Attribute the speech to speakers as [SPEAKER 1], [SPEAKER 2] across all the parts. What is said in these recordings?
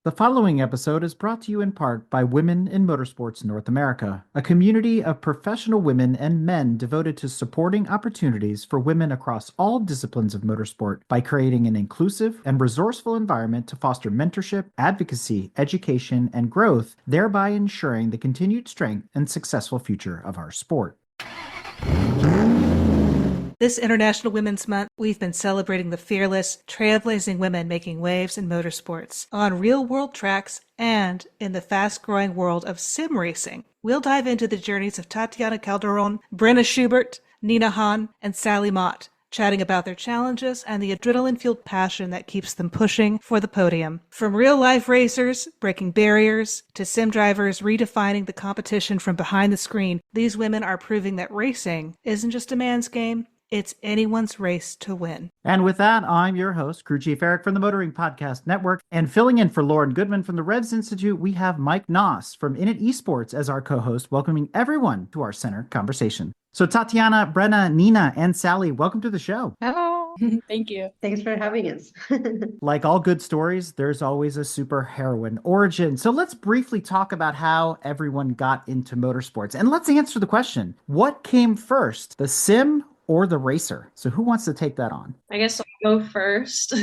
[SPEAKER 1] The following episode is brought to you in part by Women in Motorsports North America, a community of professional women and men devoted to supporting opportunities for women across all disciplines of motorsport by creating an inclusive and resourceful environment to foster mentorship, advocacy, education, and growth, thereby ensuring the continued strength and successful future of our sport.
[SPEAKER 2] This International Women's Month, we've been celebrating the fearless, trailblazing women making waves in motorsports, on real-world tracks, and in the fast-growing world of sim racing. We'll dive into the journeys of Tatiana Calderon, Brenna Schubert, Nina Hahn, and Sally Mott, chatting about their challenges and the adrenaline-fueled passion that keeps them pushing for the podium. From real-life racers breaking barriers to sim drivers redefining the competition from behind the screen, these women are proving that racing isn't just a man's game. It's anyone's race to win.
[SPEAKER 1] And with that, I'm your host, Crew Chief Eric from the Motoring Podcast Network. And filling in for Lauren Goodman from the Revs Institute, we have Mike Noss from Init Esports as our co-host, welcoming everyone to our center conversation. So Tatiana, Brenna, Nina, and Sally, welcome to the show.
[SPEAKER 3] Hello.
[SPEAKER 4] Thank you.
[SPEAKER 3] Thanks for having us.
[SPEAKER 1] Like all good stories, there's always a super heroine origin. So let's briefly talk about how everyone got into motorsports. And let's answer the question, what came first, the sim or the racer? So who wants to take that on?
[SPEAKER 5] I guess I'll go first.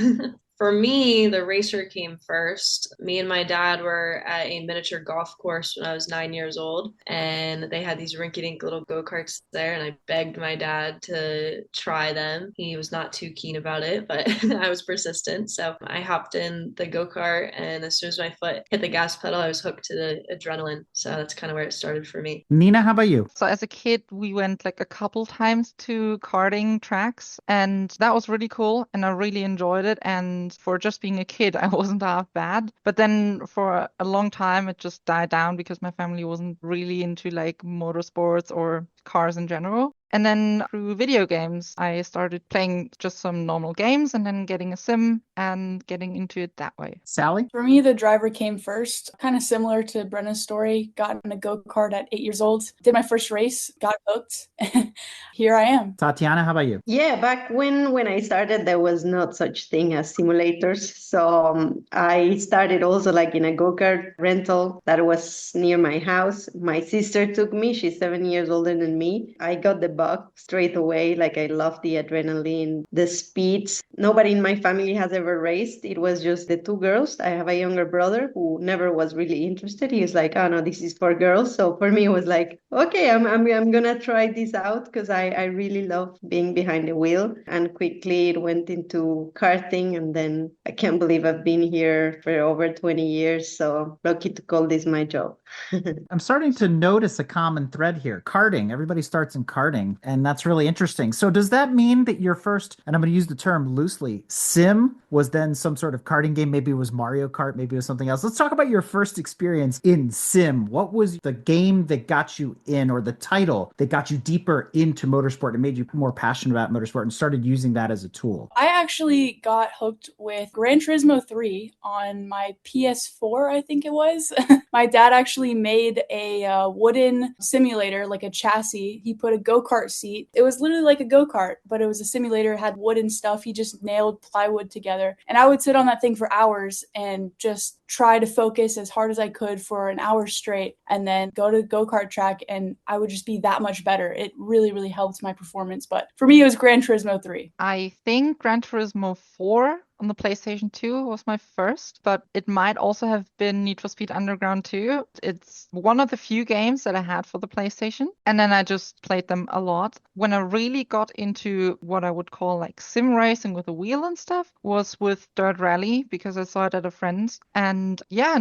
[SPEAKER 5] For me, the racer came first. Me and my dad were at a miniature golf course when I was 9 years old, and they had these rinky-dink little go-karts there, and I begged my dad to try them. He was not too keen about it, but I was persistent. So I hopped in the go-kart, and as soon as my foot hit the gas pedal, I was hooked to the adrenaline. So that's kind of where it started for me.
[SPEAKER 1] Nina, how about you?
[SPEAKER 4] So as a kid, we went like a couple times to karting tracks, and that was really cool, and I really enjoyed it. And for just being a kid, I wasn't half bad. But then for a long time, it just died down because my family wasn't really into like motorsports or cars in general. And then through video games, I started playing just some normal games and then getting a sim and getting into it that way.
[SPEAKER 1] Sally?
[SPEAKER 6] For me, the driver came first, kind of similar to Brenna's story. Got in a go-kart at 8 years old, did my first race, got hooked, and here I am.
[SPEAKER 1] Tatiana, how about you?
[SPEAKER 3] Yeah, back when I started, there was not such thing as simulators. So I started also like in a go-kart rental that was near my house. My sister took me. She's 7 years older than me. I got the bug straight away. Like I love the adrenaline, the speeds. Nobody in my family has ever raced. It was just the two girls. I have a younger brother who never was really interested. He was like, oh no, this is for girls. So for me, it was like, okay, I'm gonna try this out because I really love being behind the wheel. And quickly it went into karting, and then I can't believe I've been here for over 20 years. So lucky to call this my job.
[SPEAKER 1] I'm starting to notice a common thread here. Karting. Everybody starts in karting, and that's really interesting. So does that mean that your first, and I'm going to use the term loosely, sim was then some sort of karting game? Maybe it was Mario Kart, maybe it was something else. Let's talk about your first experience in sim. What was the game that got you in, or the title that got you deeper into motorsport and made you more passionate about motorsport and started using that as a tool?
[SPEAKER 6] I actually got hooked with Gran Turismo 3 on my PS4, I think it was. My dad actually made a wooden simulator, like a chassis. He put a go-kart seat. It was literally like a go-kart, but it was a simulator, had wooden stuff. He just nailed plywood together. And I would sit on that thing for hours and just try to focus as hard as I could for an hour straight, and then go to the go-kart track, and I would just be that much better. It really, really helped my performance. But for me, it was Gran Turismo 3.
[SPEAKER 4] I think Gran Turismo 4 on the PlayStation 2 was my first, but it might also have been Need for Speed Underground 2. It's one of the few games that I had for the PlayStation, and then I just played them a lot. When I really got into what I would call like sim racing with a wheel and stuff was with Dirt Rally, because I saw it at a friend's, and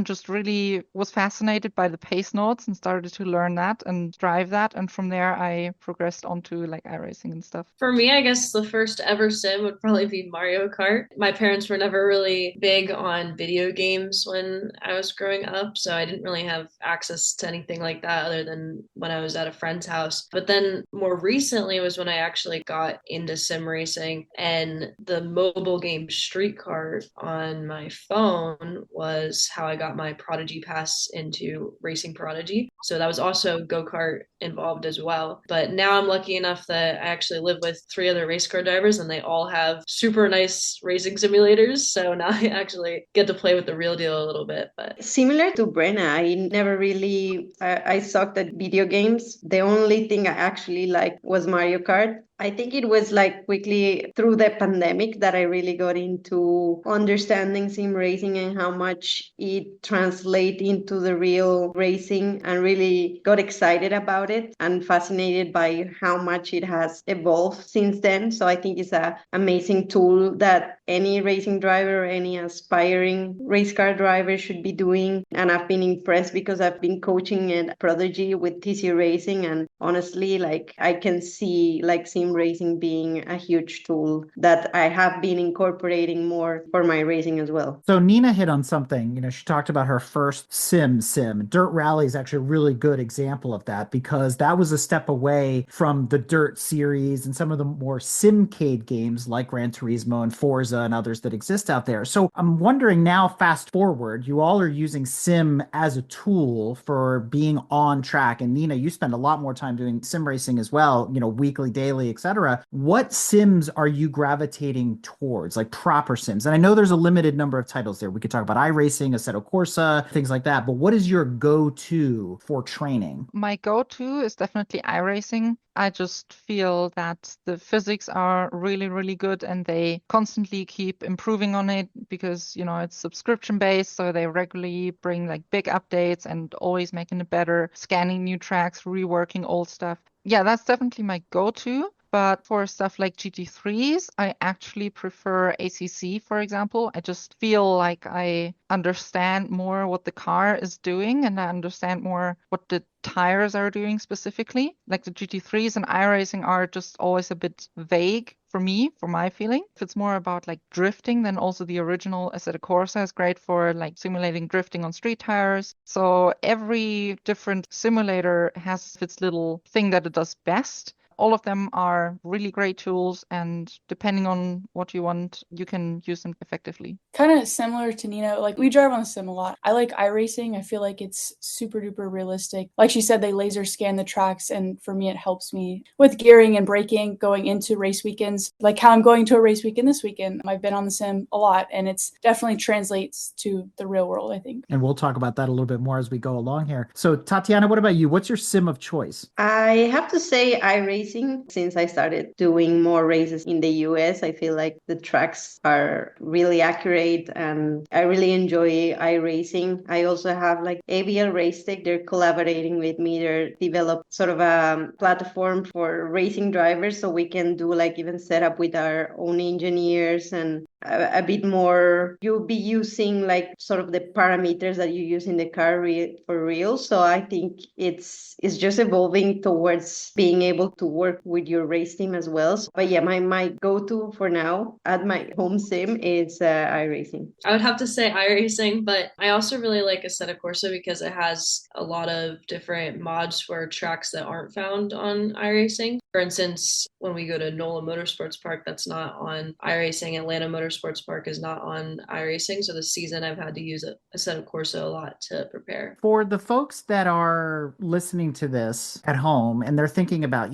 [SPEAKER 4] just really was fascinated by the pace notes and started to learn that and drive that, and from there I progressed onto like iRacing and stuff.
[SPEAKER 5] For me, I guess the first ever sim would probably be Mario Kart. My parents were never really big on video games when I was growing up, so I didn't really have access to anything like that other than when I was at a friend's house. But then more recently was when I actually got into sim racing, and the mobile game Street Kart on my phone was how I got my Prodigy pass into Racing Prodigy. So that was also go-kart involved as well. But now I'm lucky enough that I actually live with 3 other race car drivers, and they all have super nice racing simulators simulators. So now I actually get to play with the real deal a little bit. But
[SPEAKER 3] Similar to Brenna, I never really, I sucked at video games. The only thing I actually liked was Mario Kart. I think it was like quickly through the pandemic that I really got into understanding sim racing and how much it translates into the real racing, and really got excited about it and fascinated by how much it has evolved since then. So I think it's an amazing tool that any racing driver, any aspiring race car driver should be doing. And I've been impressed because I've been coaching at Prodigy with TC Racing, and honestly, like I can see like sim racing being a huge tool that I have been incorporating more for my racing as well.
[SPEAKER 1] So Nina hit on something. She talked about her first sim. Dirt Rally is actually a really good example of that, because that was a step away from the Dirt series and some of the more simcade games like Gran Turismo and Forza and others that exist out there. So I'm wondering now, fast forward, you all are using sim as a tool for being on track. And Nina, you spend a lot more time doing sim racing as well, weekly, daily, etc. What sims are you gravitating towards, like proper sims? And I know there's a limited number of titles there. We could talk about iRacing, Assetto Corsa, things like that. But what is your go-to for training?
[SPEAKER 4] My go-to is definitely iRacing. I just feel that the physics are really, really good, and they constantly keep improving on it because, it's subscription based. So they regularly bring like big updates and always making it better, scanning new tracks, reworking old stuff. Yeah, that's definitely my go-to. But for stuff like GT3s, I actually prefer ACC, for example. I just feel like I understand more what the car is doing, and I understand more what the tires are doing specifically. Like the GT3s and iRacing are just always a bit vague for me, for my feeling. If it's more about like drifting, then also the original Assetto Corsa is great for like simulating drifting on street tires. So every different simulator has its little thing that it does best. All of them are really great tools, and depending on what you want, you can use them effectively.
[SPEAKER 6] Kind of similar to Nina, like we drive on the sim a lot. I like iRacing. I feel like it's super duper realistic. Like she said, they laser scan the tracks, and for me, it helps me with gearing and braking going into race weekends. Like how I'm going to a race weekend this weekend. I've been on the sim a lot, and it's definitely translates to the real world, I think.
[SPEAKER 1] And we'll talk about that a little bit more as we go along here. So Tatiana, what about you? What's your sim of choice?
[SPEAKER 3] I have to say iRacing. Since I started doing more races in the US, I feel like the tracks are really accurate, and I really enjoy iRacing. I also have like ABL Race Tech. They're collaborating with me. They're developed sort of a platform for racing drivers, so we can do like even setup with our own engineers and a bit more. You'll be using like sort of the parameters that you use in the car for real. So I think it's just evolving towards being able to work with your race team as well. But yeah, my go-to for now at my home sim is iRacing.
[SPEAKER 5] I would have to say iRacing, but I also really like Assetto Corsa because it has a lot of different mods for tracks that aren't found on iRacing. For instance, when we go to NOLA Motorsports Park, that's not on iRacing. Atlanta Motorsports Park is not on iRacing. So this season I've had to use Assetto Corsa a lot to prepare.
[SPEAKER 1] For the folks that are listening to this at home and they're thinking about,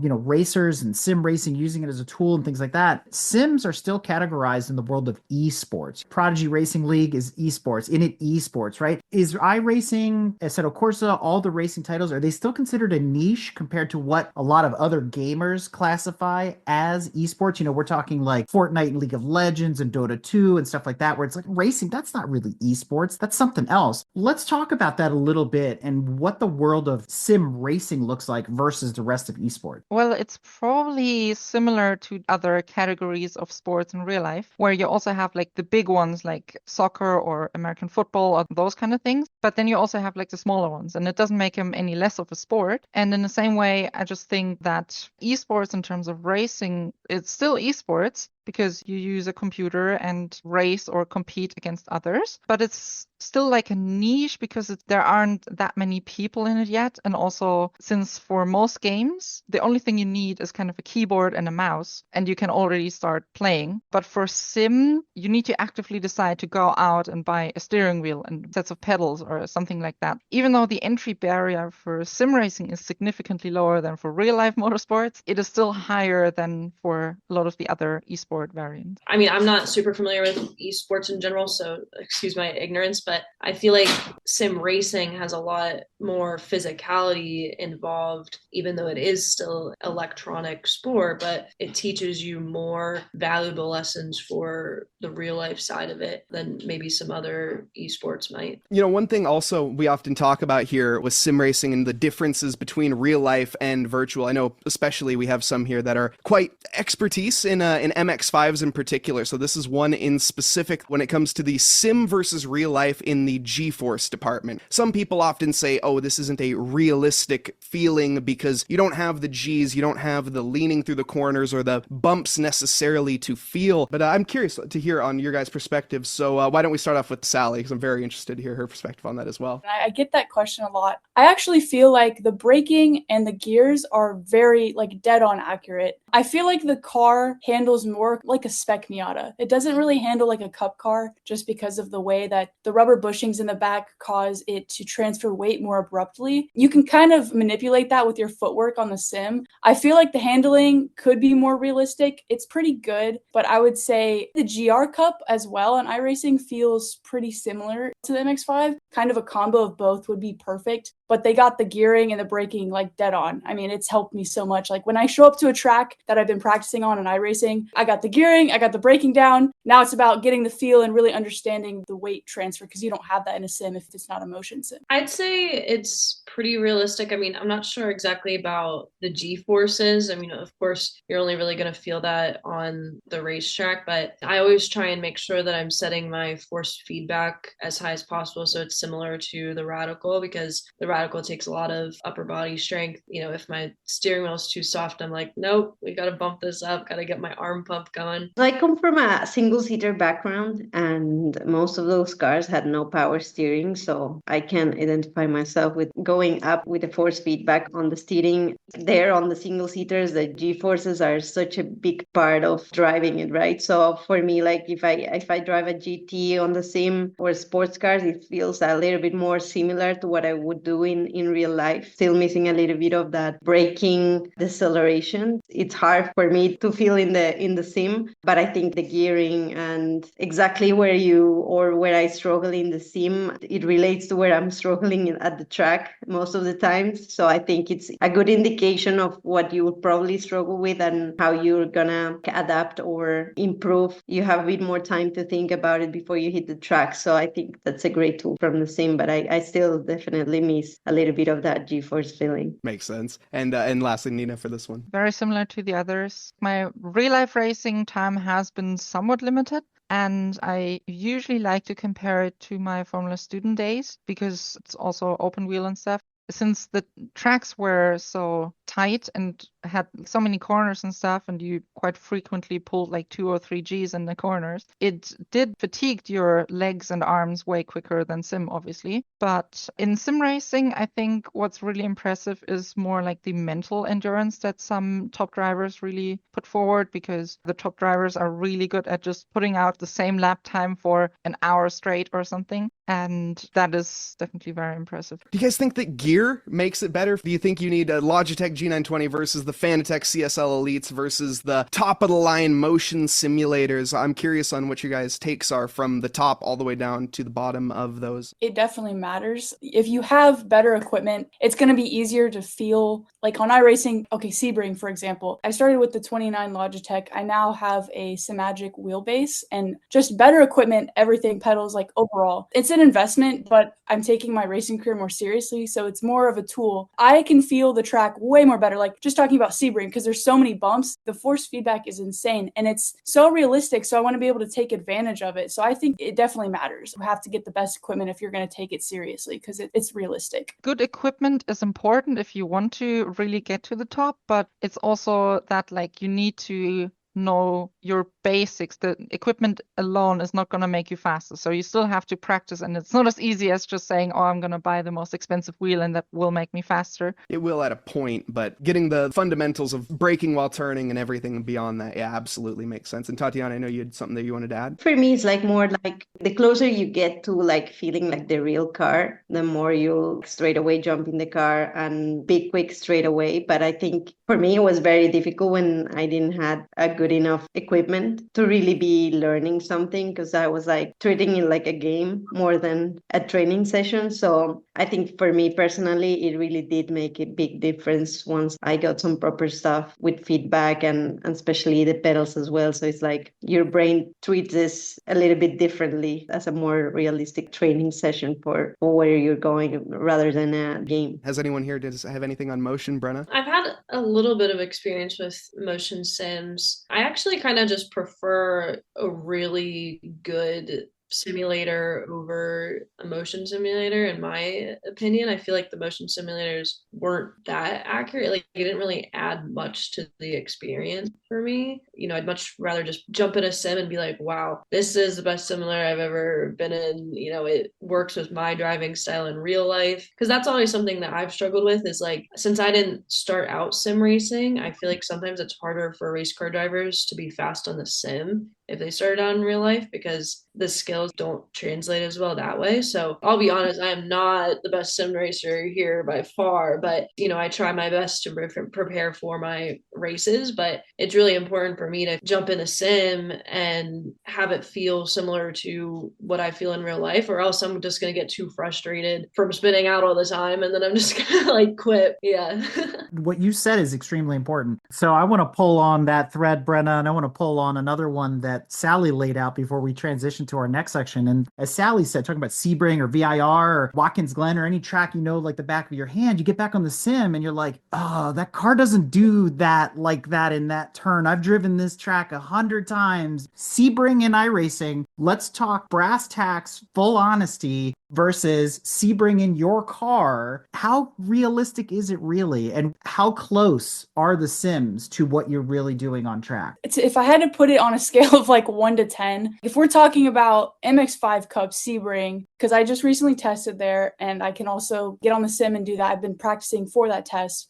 [SPEAKER 1] racers and sim racing, using it as a tool and things like that, sims are still categorized in the world of esports. Prodigy Racing League is esports, Init esports, right? Is iRacing, Assetto Corsa, all the racing titles, are they still considered a niche compared to what a lot of other gamers classify as esports? We're talking like Fortnite and League of Legends and Dota 2 and stuff like that, where it's like racing, that's not really esports, that's something else. Let's talk about that a little bit and what the world of sim racing looks like versus the rest of esports.
[SPEAKER 4] Well, it's probably similar to other categories of sports in real life, where you also have like the big ones like soccer or American football or those kind of things. But then you also have like the smaller ones, and it doesn't make them any less of a sport. And in the same way, I just think that esports in terms of racing, it's still esports because you use a computer and race or compete against others. But it's still like a niche because there aren't that many people in it yet. And also, since for most games, the only thing you need is kind of a keyboard and a mouse, and you can already start playing. But for sim, you need to actively decide to go out and buy a steering wheel and sets of pedals or something like that. Even though the entry barrier for sim racing is significantly lower than for real life motorsports, it is still higher than for a lot of the other esports Motorsport variant.
[SPEAKER 5] I mean, I'm not super familiar with esports in general, so excuse my ignorance, but I feel like sim racing has a lot more physicality involved, even though it is still electronic sport, but it teaches you more valuable lessons for the real life side of it than maybe some other esports might.
[SPEAKER 7] You know, one thing also we often talk about here with sim racing and the differences between real life and virtual. I know especially we have some here that are quite expertise in MX5s in particular. So this is one in specific when it comes to the sim versus real life in the G-force department. Some people often say, oh, this isn't a realistic feeling because you don't have the G's, you don't have the leaning through the corners or the bumps necessarily to feel. But I'm curious to hear on your guys' perspective. So why don't we start off with Sally, because I'm very interested to hear her perspective on that as well.
[SPEAKER 6] I get that question a lot. I actually feel like the braking and the gears are very like dead on accurate. I feel like the car handles more like a spec Miata. It doesn't really handle like a cup car just because of the way that the rubber bushings in the back cause it to transfer weight more abruptly. You can kind of manipulate that with your footwork on the sim. I feel like the handling could be more realistic. It's pretty good, but I would say the GR Cup as well on iRacing feels pretty similar to the MX-5. Kind of a combo of both would be perfect, but they got the gearing and the braking like dead on. I mean, it's helped me so much. Like when I show up to a track that I've been practicing on in iRacing, I got the gearing, I got the braking down. Now it's about getting the feel and really understanding the weight transfer because you don't have that in a sim if it's not a motion sim.
[SPEAKER 5] I'd say it's pretty realistic. I mean, I'm not sure exactly about the G-forces. I mean, of course, you're only really going to feel that on the racetrack, but I always try and make sure that I'm setting my force feedback as high as possible so it's similar to the Radical, because the Radical takes a lot of upper body strength. You know, if my steering wheel is too soft, I'm like, nope, we got to bump this up, got to get my arm pump going.
[SPEAKER 3] I come from a single-seater background, and most of those cars had no power steering, so I can identify myself with going up with the force feedback on the steering. There on the single-seaters, the G-forces are such a big part of driving it, right? So for me, like if I drive a GT on the sim or sports cars, it feels a little bit more similar to what I would do in real life. Still missing a little bit of that braking, deceleration. It's hard for me to feel in the sim, but I think the gearing and exactly where I struggle in the sim, it relates to where I'm struggling at the track most of the times. So I think it's a good indication of what you will probably struggle with and how you're gonna adapt or improve. You have a bit more time to think about it before you hit the track. So I think that's a great tool from the sim, but I still definitely miss a little bit of that G-force feeling.
[SPEAKER 7] Makes sense. And lastly, Nina, for this one.
[SPEAKER 4] Very similar to the others. My real life racing time has been somewhat limited. And I usually like to compare it to my Formula student days because it's also open wheel and stuff. Since the tracks were so tight and had so many corners and stuff, and you quite frequently pulled like 2 or 3 Gs in the corners, it did fatigue your legs and arms way quicker than sim, obviously. But in sim racing, I think what's really impressive is more like the mental endurance that some top drivers really put forward, because the top drivers are really good at just putting out the same lap time for an hour straight or something. And that is definitely very impressive.
[SPEAKER 7] Do you guys think that gear makes it better? Do you think you need a Logitech G920 versus the Fanatec CSL Elites versus the top-of-the-line motion simulators? I'm curious on what your guys' takes are from the top all the way down to the bottom of those.
[SPEAKER 6] It definitely matters. If you have better equipment, it's going to be easier to feel like on iRacing. Okay, Sebring, for example. I started with the 29 Logitech. I now have a Simagic wheelbase and just better equipment, everything, pedals, like overall. It's an investment, but I'm taking my racing career more seriously, so it's more of a tool. I can feel the track way more better, like just talking about Sebring, because there's so many bumps. The force feedback is insane, and it's so realistic, so I want to be able to take advantage of it. So I think it definitely matters. You have to get the best equipment if you're going to take it seriously, because it's realistic.
[SPEAKER 4] Good equipment is important if you want to really get to the top, but it's also that like you need to know your basics. The equipment alone is not going to make you faster. So you still have to practice, and it's not as easy as just saying, oh, I'm going to buy the most expensive wheel and that will make me faster.
[SPEAKER 7] It will at a point, but getting the fundamentals of braking while turning and everything beyond that, yeah, absolutely makes sense. And Tatiana, I know you had something that you wanted to add.
[SPEAKER 3] For me, it's like more like the closer you get to like feeling like the real car, the more you'll straight away jump in the car and be quick straight away. But I think for For me, it was very difficult when I didn't have a good enough equipment to really be learning something, because I was like treating it like a game more than a training session. So I think for me personally, it really did make a big difference once I got some proper stuff with feedback and especially the pedals as well. So it's like your brain treats this a little bit differently as a more realistic training session for where you're going rather than a game.
[SPEAKER 7] Has anyone here does have anything on motion, Brenna?
[SPEAKER 5] I've had a little bit of experience with motion sims. I actually kind of just prefer a really good simulator over a motion simulator, in my opinion. I feel like the motion simulators weren't that accurate. Like, it didn't really add much to the experience for me. I'd much rather just jump in a sim and be like, wow, this is the best simulator I've ever been in. It works with my driving style in real life. Because that's always something that I've struggled with, is like, since I didn't start out sim racing, I feel like sometimes it's harder for race car drivers to be fast on the sim if they started out in real life, because the skills don't translate as well that way. So I'll be honest, I am not the best sim racer here by far, but I try my best to prepare for my races. But it's really important for me to jump in a sim and have it feel similar to what I feel in real life, or else I'm just going to get too frustrated from spinning out all the time, and then I'm just going to like quit. Yeah.
[SPEAKER 1] What you said is extremely important. So I want to pull on that thread, Brenna, and I want to pull on another one that Sally laid out before we transition to our next section. And as Sally said, talking about Sebring or VIR or Watkins Glen or any track, like the back of your hand, you get back on the sim and you're like, oh, that car doesn't do that like that in that turn. I've driven this track 100 times. Sebring and iRacing, let's talk brass tacks, full honesty versus Sebring in your car. How realistic is it really? And how close are the sims to what you're really doing on track?
[SPEAKER 6] If I had to put it on a scale of like 1 to 10, if we're talking about MX5 Cup Sebring, because I just recently tested there and I can also get on the sim and do that. I've been practicing for that test.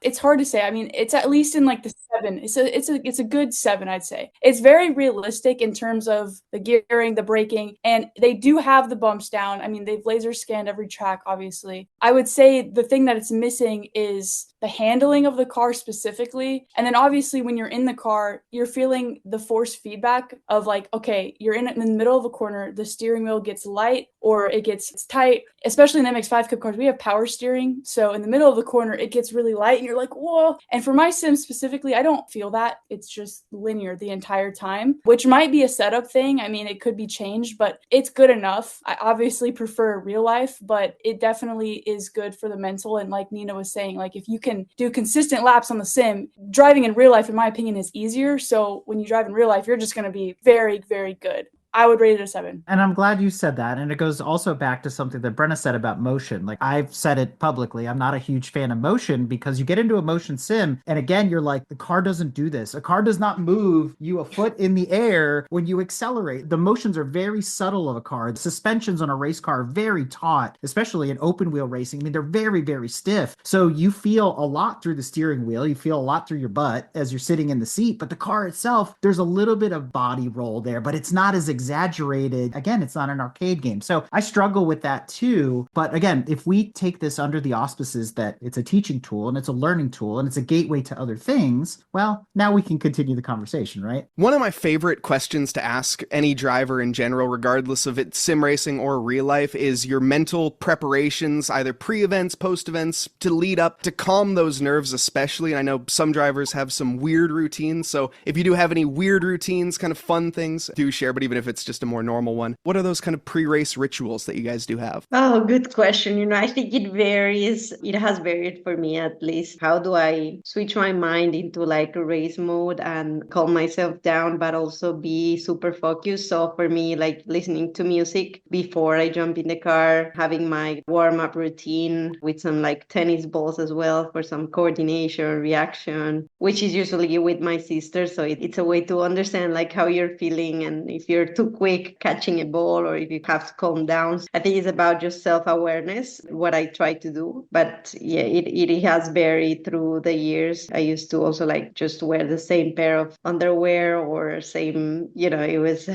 [SPEAKER 6] It's hard to say. I mean, it's at least in like the 7. It's a good 7, I'd say. It's very realistic in terms of the gearing, the braking, and they do have the bumps down. I mean, they've laser scanned every track, obviously. I would say the thing that it's missing is the handling of the car specifically. And then obviously when you're in the car, you're feeling the force feedback of like, okay, you're in the middle of a corner, the steering wheel gets light or it gets tight. Especially in the MX5 Cup cars, we have power steering. So in the middle of the corner, it gets really light and you're like, whoa. And for my sim specifically, I don't feel that. It's just linear the entire time, which might be a setup thing. I mean, it could be changed, but it's good enough. I obviously prefer real life, but it definitely is good for the mental. And like Nina was saying, like if you can do consistent laps on the sim, driving in real life, in my opinion, is easier. So when you drive in real life, you're just going to be very, very good. I would rate it a 7.
[SPEAKER 1] And I'm glad you said that. And it goes also back to something that Brenna said about motion. Like I've said it publicly, I'm not a huge fan of motion because you get into a motion sim and again, you're like, the car doesn't do this. A car does not move you a foot in the air when you accelerate. The motions are very subtle of a car. The suspensions on a race car are very taut, especially in open wheel racing. I mean, they're very, very stiff. So you feel a lot through the steering wheel. You feel a lot through your butt as you're sitting in the seat. But the car itself, there's a little bit of body roll there, but it's not as exaggerated. Again, it's not an arcade game. So I struggle with that too. But again, if we take this under the auspices that it's a teaching tool and it's a learning tool and it's a gateway to other things, well, now we can continue the conversation, right?
[SPEAKER 7] One of my favorite questions to ask any driver in general, regardless of it's sim racing or real life, is your mental preparations, either pre-events, post-events, to lead up, to calm those nerves especially. And I know some drivers have some weird routines. So if you do have any weird routines, kind of fun things, do share. But even if it's just a more normal one, what are those kind of pre-race rituals that you guys do have?
[SPEAKER 3] Oh, good question. I think it varies. It has varied for me at least. How do I switch my mind into like a race mode and calm myself down, but also be super focused? So for me, like listening to music before I jump in the car, having my warm-up routine with some like tennis balls as well for some coordination, reaction, which is usually with my sister. So it's a way to understand like how you're feeling and if you're too quick catching a ball or if you have to calm down. I think it's about just self-awareness, what I try to do. But yeah, it has varied through the years. I used to also like just wear the same pair of underwear or same, it was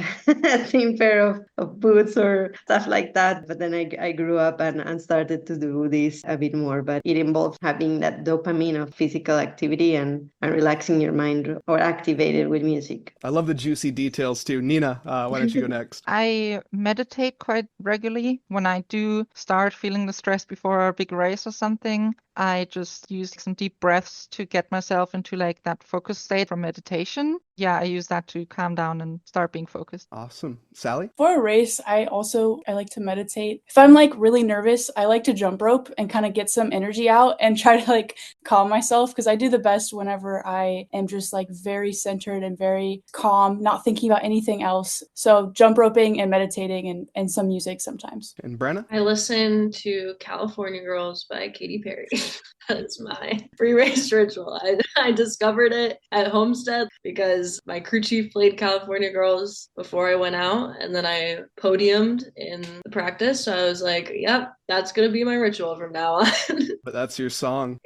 [SPEAKER 3] same pair of boots or stuff like that. But then I grew up and started to do this a bit more. But it involves having that dopamine of physical activity and relaxing your mind or activated with music.
[SPEAKER 7] I love the juicy details too. Nina, why don't you go next?
[SPEAKER 4] I meditate quite regularly. When I do start feeling the stress before a big race or something, I just use some deep breaths to get myself into like that focus state from meditation. Yeah, I use that to calm down and start being focused.
[SPEAKER 7] Awesome. Sally?
[SPEAKER 6] For a race, I like to meditate. If I'm like really nervous, I like to jump rope and kind of get some energy out and try to like calm myself, because I do the best whenever I am just like very centered and very calm, not thinking about anything else. So jump roping and meditating and some music sometimes.
[SPEAKER 7] And Brenna?
[SPEAKER 5] I listen to California Girls by Katy Perry. That's my pre-race ritual. I discovered it at Homestead because my crew chief played California Girls before I went out, and then I podiumed in the practice. So I was like, yep, that's going to be my ritual from now on.
[SPEAKER 7] But that's your song.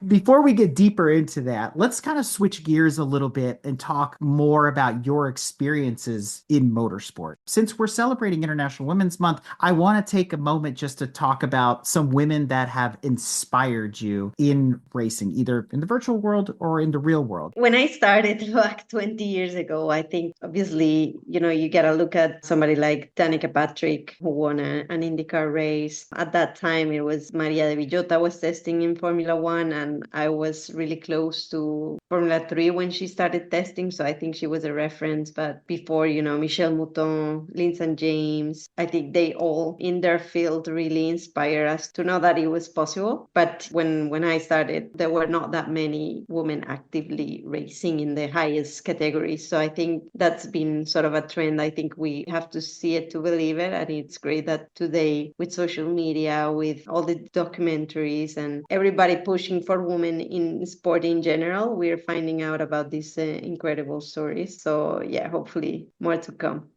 [SPEAKER 1] Before we get deeper into that, let's kind of switch gears a little bit and talk more about your experiences in motorsport. Since we're celebrating International Women's Month, I want to take a moment just to talk about some women that have inspired you in racing, either in the virtual world or in the real world.
[SPEAKER 3] When I started like 20 years ago, I think obviously, you got to look at somebody like Danica Patrick, who won an IndyCar race. At that time, it was Maria de Villota was testing in Formula One, and I was really close to Formula 3 when she started testing. So I think she was a reference. But before, Michelle Mouton, Lindsay James, I think they all in their field really inspire us to know that it was possible. But when I started, there were not that many women actively racing in the highest categories. So I think that's been sort of a trend. I think we have to see it to believe it. And it's great that today with social media, with all the documentaries and everybody pushing for women in sport in general, we're finding out about these incredible stories. So yeah, hopefully more to come.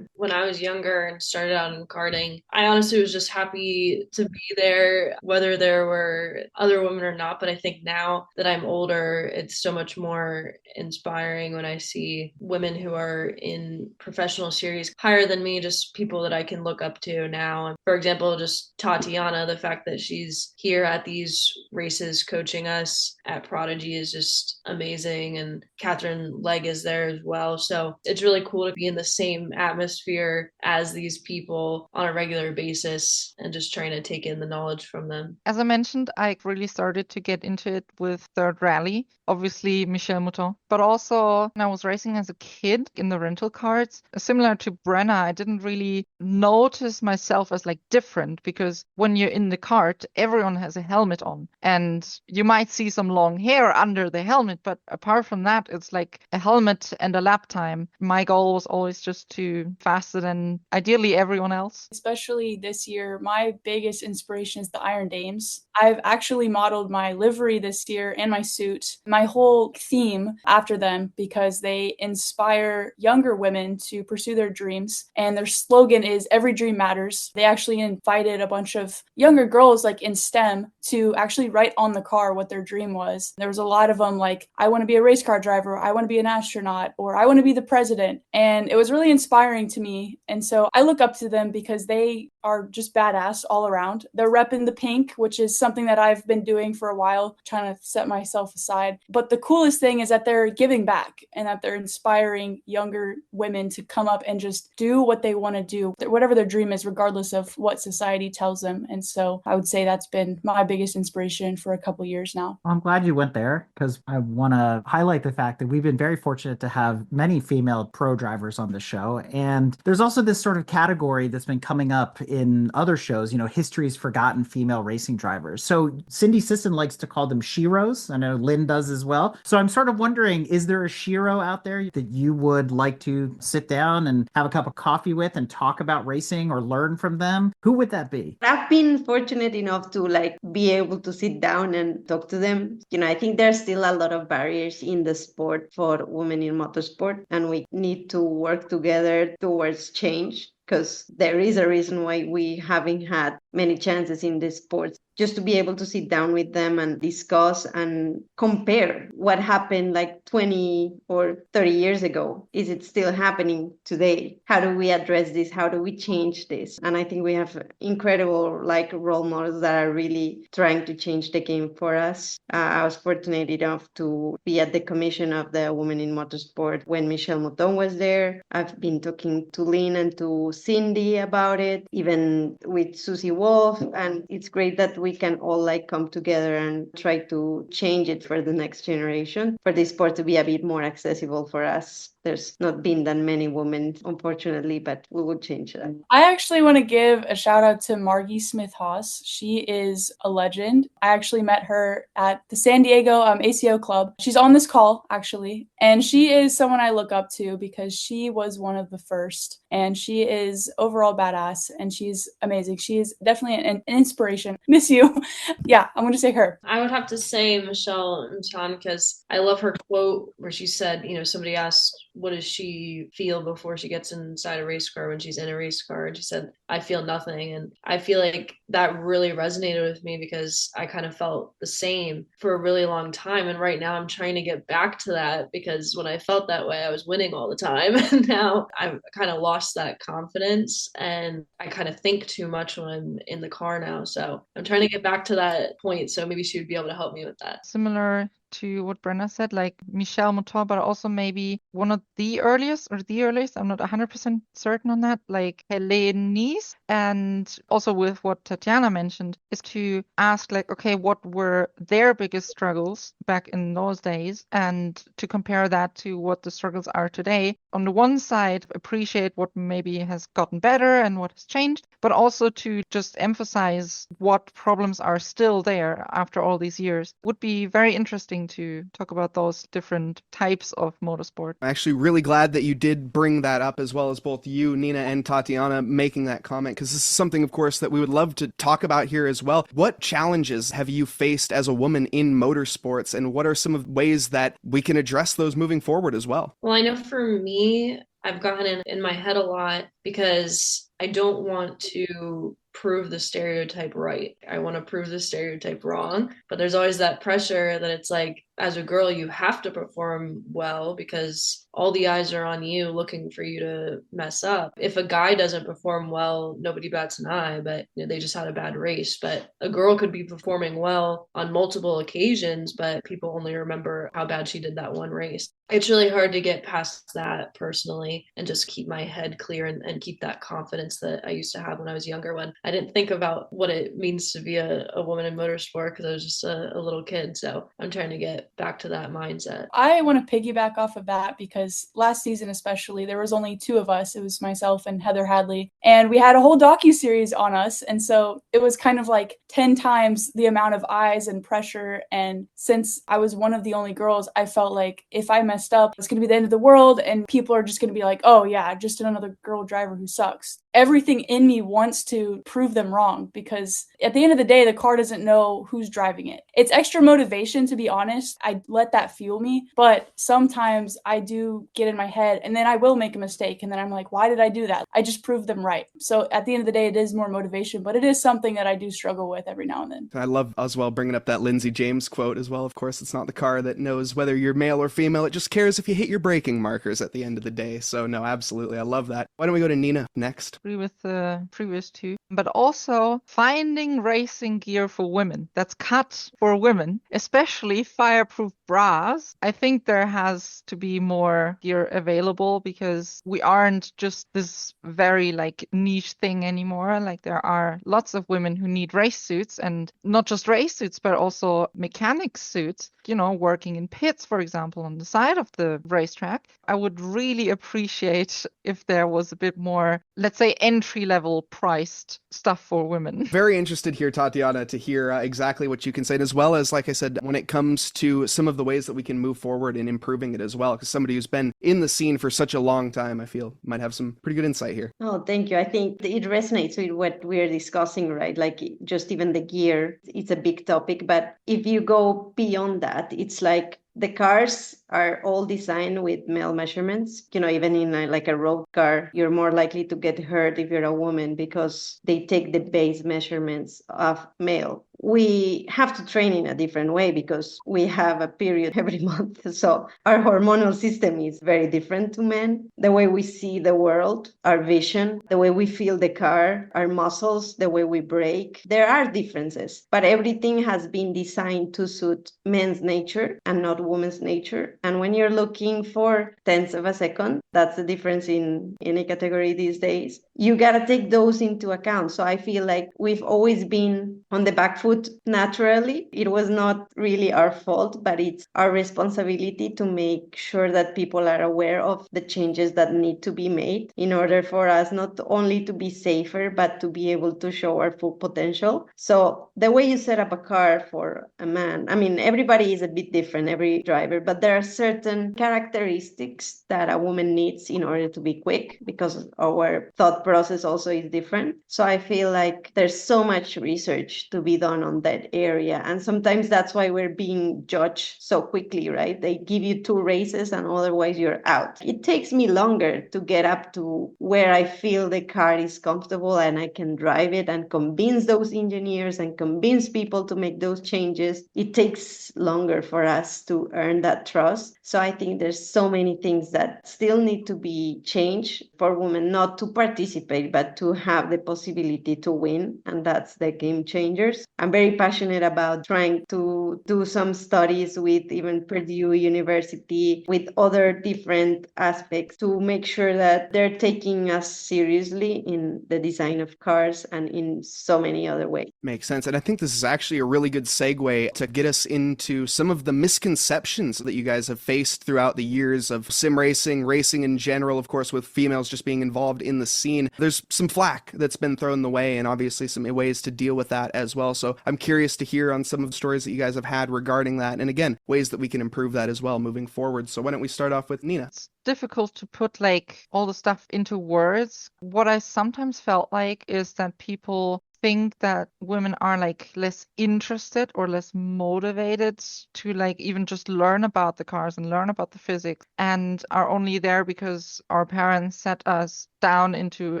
[SPEAKER 5] When I was younger and started out in karting, I honestly was just happy to be there, whether there were other women or not. But I think now that I'm older, it's so much more inspiring when I see women who are in professional series higher than me, just people that I can look up to now. For example, just Tatiana, the fact that she's here at these races coaching us at Prodigy is just amazing. And Catherine Legg is there as well. So it's really cool to be in the same atmosphere as these people on a regular basis and just trying to take in the knowledge from them.
[SPEAKER 4] As I mentioned, I really started to get into it with third rally, obviously Michelle Mouton, but also when I was racing as a kid in the rental cars, similar to Brenna, I didn't really notice myself as like different, because when you're in the kart, everyone has a helmet on and you might see some long hair under the helmet, but apart from that, it's like a helmet and a lap time. My goal was always just to faster than ideally everyone else.
[SPEAKER 6] Especially this year, my biggest inspiration is the Iron Dames. I've actually modeled my livery this year and my suit, my whole theme after them, because they inspire younger women to pursue their dreams. And their slogan is "Every Dream Matters." They actually invited a bunch of younger girls like in STEM to actually write on the car what their dream was. There was a lot of them like, I want to be a race car driver, I want to be an astronaut, or I want to be the president. And it was really inspiring to me. And so I look up to them because they are just badass all around. They're repping the pink, which is something that I've been doing for a while, trying to set myself aside. But the coolest thing is that they're giving back and that they're inspiring younger women to come up and just do what they want to do, whatever their dream is, regardless of what society tells them. And so I would say that's been my biggest inspiration for a couple years now.
[SPEAKER 1] I'm glad you went there, because I want to highlight the fact that we've been very fortunate to have many female pro drivers on the show. And there's also this sort of category that's been coming up in other shows, history's forgotten female racing drivers. So Cindy Sisson likes to call them Shiros. I know Lynn does as well. So I'm sort of wondering, is there a Shiro out there that you would like to sit down and have a cup of coffee with and talk about racing or learn from them? Who would that be?
[SPEAKER 3] I've been fortunate enough to be able to sit down and talk to them. I think there's still a lot of barriers in the sport for women in motorsport, and we need to work together towards change, because there is a reason why we haven't had many chances in this sport. Just to be able to sit down with them and discuss and compare what happened 20 or 30 years ago. Is it still happening today? How do we address this? How do we change this? And I think we have incredible role models that are really trying to change the game for us. I was fortunate enough to be at the commission of the Women in Motorsport when Michelle Mouton was there. I've been talking to Lynn and to Cindy about it, even with Susie Wolf, and it's great that we can all come together and try to change it for the next generation, for the sport to be a bit more accessible for us. There's not been that many women, unfortunately, but we will change that.
[SPEAKER 6] I actually want to give a shout out to Margie Smith-Haas. She is a legend. I actually met her at the San Diego ACO Club. She's on this call, actually, and she is someone I look up to because she was one of the first, and she is overall badass, and she's amazing. She is definitely an inspiration. Miss you. Yeah, I'm going to say her.
[SPEAKER 5] I would have to say Michelle Mouton, because I love her quote where she said, somebody asked, what does she feel before she gets inside a race car when she's in a race car? And she said, I feel nothing. And I feel like that really resonated with me because I kind of felt the same for a really long time. And right now I'm trying to get back to that, because when I felt that way, I was winning all the time. And now I've kind of lost that confidence and I kind of think too much when I'm in the car now. So I'm trying to get back to that point. So maybe she would be able to help me with that.
[SPEAKER 4] Similar to what Brenna said, like Michelle Mouton, but also maybe one of the earliest, I'm not 100% certain on that, like Helenice. And also with what Tatiana mentioned, is to ask okay, what were their biggest struggles back in those days, and to compare that to what the struggles are today. On the one side, appreciate what maybe has gotten better and what has changed, but also to just emphasize what problems are still there after all these years. Would be very interesting to talk about those different types of motorsport.
[SPEAKER 7] I'm actually really glad that you did bring that up, as well as both you, Nina, and Tatiana making that comment, because this is something, of course, that we would love to talk about here as well. What challenges have you faced as a woman in motorsports, and what are some of the ways that we can address those moving forward as well?
[SPEAKER 5] Well, I know for me, I've gotten in my head a lot because I don't want to prove the stereotype right. I want to prove the stereotype wrong. But there's always that pressure that it's as a girl, you have to perform well because all the eyes are on you looking for you to mess up. If a guy doesn't perform well, nobody bats an eye, but they just had a bad race. But a girl could be performing well on multiple occasions, but people only remember how bad she did that one race. It's really hard to get past that personally and just keep my head clear and keep that confidence that I used to have when I was younger, when I didn't think about what it means to be a woman in motorsport because I was just a little kid. So I'm trying to get back to that mindset.
[SPEAKER 6] I want to piggyback off of that because last season especially, there was only two of us. It was myself and Heather Hadley. And we had a whole docuseries on us. And so it was kind of 10 times the amount of eyes and pressure. And since I was one of the only girls, I felt like if I messed up, it's going to be the end of the world. And people are just going to be like, oh yeah, just another girl driver who sucks. Everything in me wants to prove them wrong because at the end of the day, the car doesn't know who's driving it. It's extra motivation, to be honest. I let that fuel me, but sometimes I do get in my head and then I will make a mistake. And then I'm like, why did I do that? I just proved them right. So at the end of the day, it is more motivation, but it is something that I do struggle with every now and then.
[SPEAKER 7] I love as well bringing up that Lindsay James quote as well. Of course, it's not the car that knows whether you're male or female. It just cares if you hit your braking markers at the end of the day. So no, absolutely. I love that. Why don't we go to Nina next?
[SPEAKER 4] Agree with the previous two, but also finding racing gear for women that's cut for women, especially fireproof bras. I think there has to be more gear available because we aren't just this very niche thing anymore. There are lots of women who need race suits, and not just race suits, but also mechanic suits, working in pits, for example, on the side of the racetrack. I would really appreciate if there was a bit more, let's say, very entry level priced stuff for women.
[SPEAKER 7] Very interested here, Tatiana, to hear exactly what you can say, as well as, like I said, when it comes to some of the ways that we can move forward in improving it as well, because somebody who's been in the scene for such a long time, I feel, might have some pretty good insight here.
[SPEAKER 3] Oh, thank you. I think it resonates with what we're discussing, right? Like just even the gear, it's a big topic. But if you go beyond that, it's like the cars are all designed with male measurements. Even in like a road car, you're more likely to get hurt if you're a woman because they take the base measurements of male. We have to train in a different way because we have a period every month. So our hormonal system is very different to men. The way we see the world, our vision, the way we feel the car, our muscles, the way we brake, there are differences. But everything has been designed to suit men's nature and not woman's nature. And when you're looking for tenths of a second, that's the difference in any category these days. You got to take those into account. So I feel like we've always been on the back foot naturally. It was not really our fault, but it's our responsibility to make sure that people are aware of the changes that need to be made in order for us not only to be safer, but to be able to show our full potential. So the way you set up a car for a man, I mean, everybody is a bit different, every driver, but there are certain characteristics that a woman needs in order to be quick because our thought process also is different. So I feel like there's so much research to be done on that area. And sometimes that's why we're being judged so quickly, right? They give you 2 races and otherwise you're out. It takes me longer to get up to where I feel the car is comfortable and I can drive it and convince those engineers and convince people to make those changes. It takes longer for us to earn that trust. So I think there's so many things that still need to be changed for women not to participate, but to have the possibility to win. And that's the game changers. I'm very passionate about trying to do some studies with even Purdue University, with other different aspects to make sure that they're taking us seriously in the design of cars and in so many other ways.
[SPEAKER 7] Makes sense. And I think this is actually a really good segue to get us into some of the misconceptions that you guys have faced throughout the years of sim racing, racing in general, of course, with females just being involved in the scene. There's some flack that's been thrown the way and obviously some ways to deal with that as well. So I'm curious to hear on some of the stories that you guys have had regarding that. And again, ways that we can improve that as well moving forward. So why don't we start off with Nina?
[SPEAKER 4] It's difficult to put like all the stuff into words. What I sometimes felt like is that people think that women are like less interested or less motivated to like even just learn about the cars and learn about the physics and are only there because our parents set us down into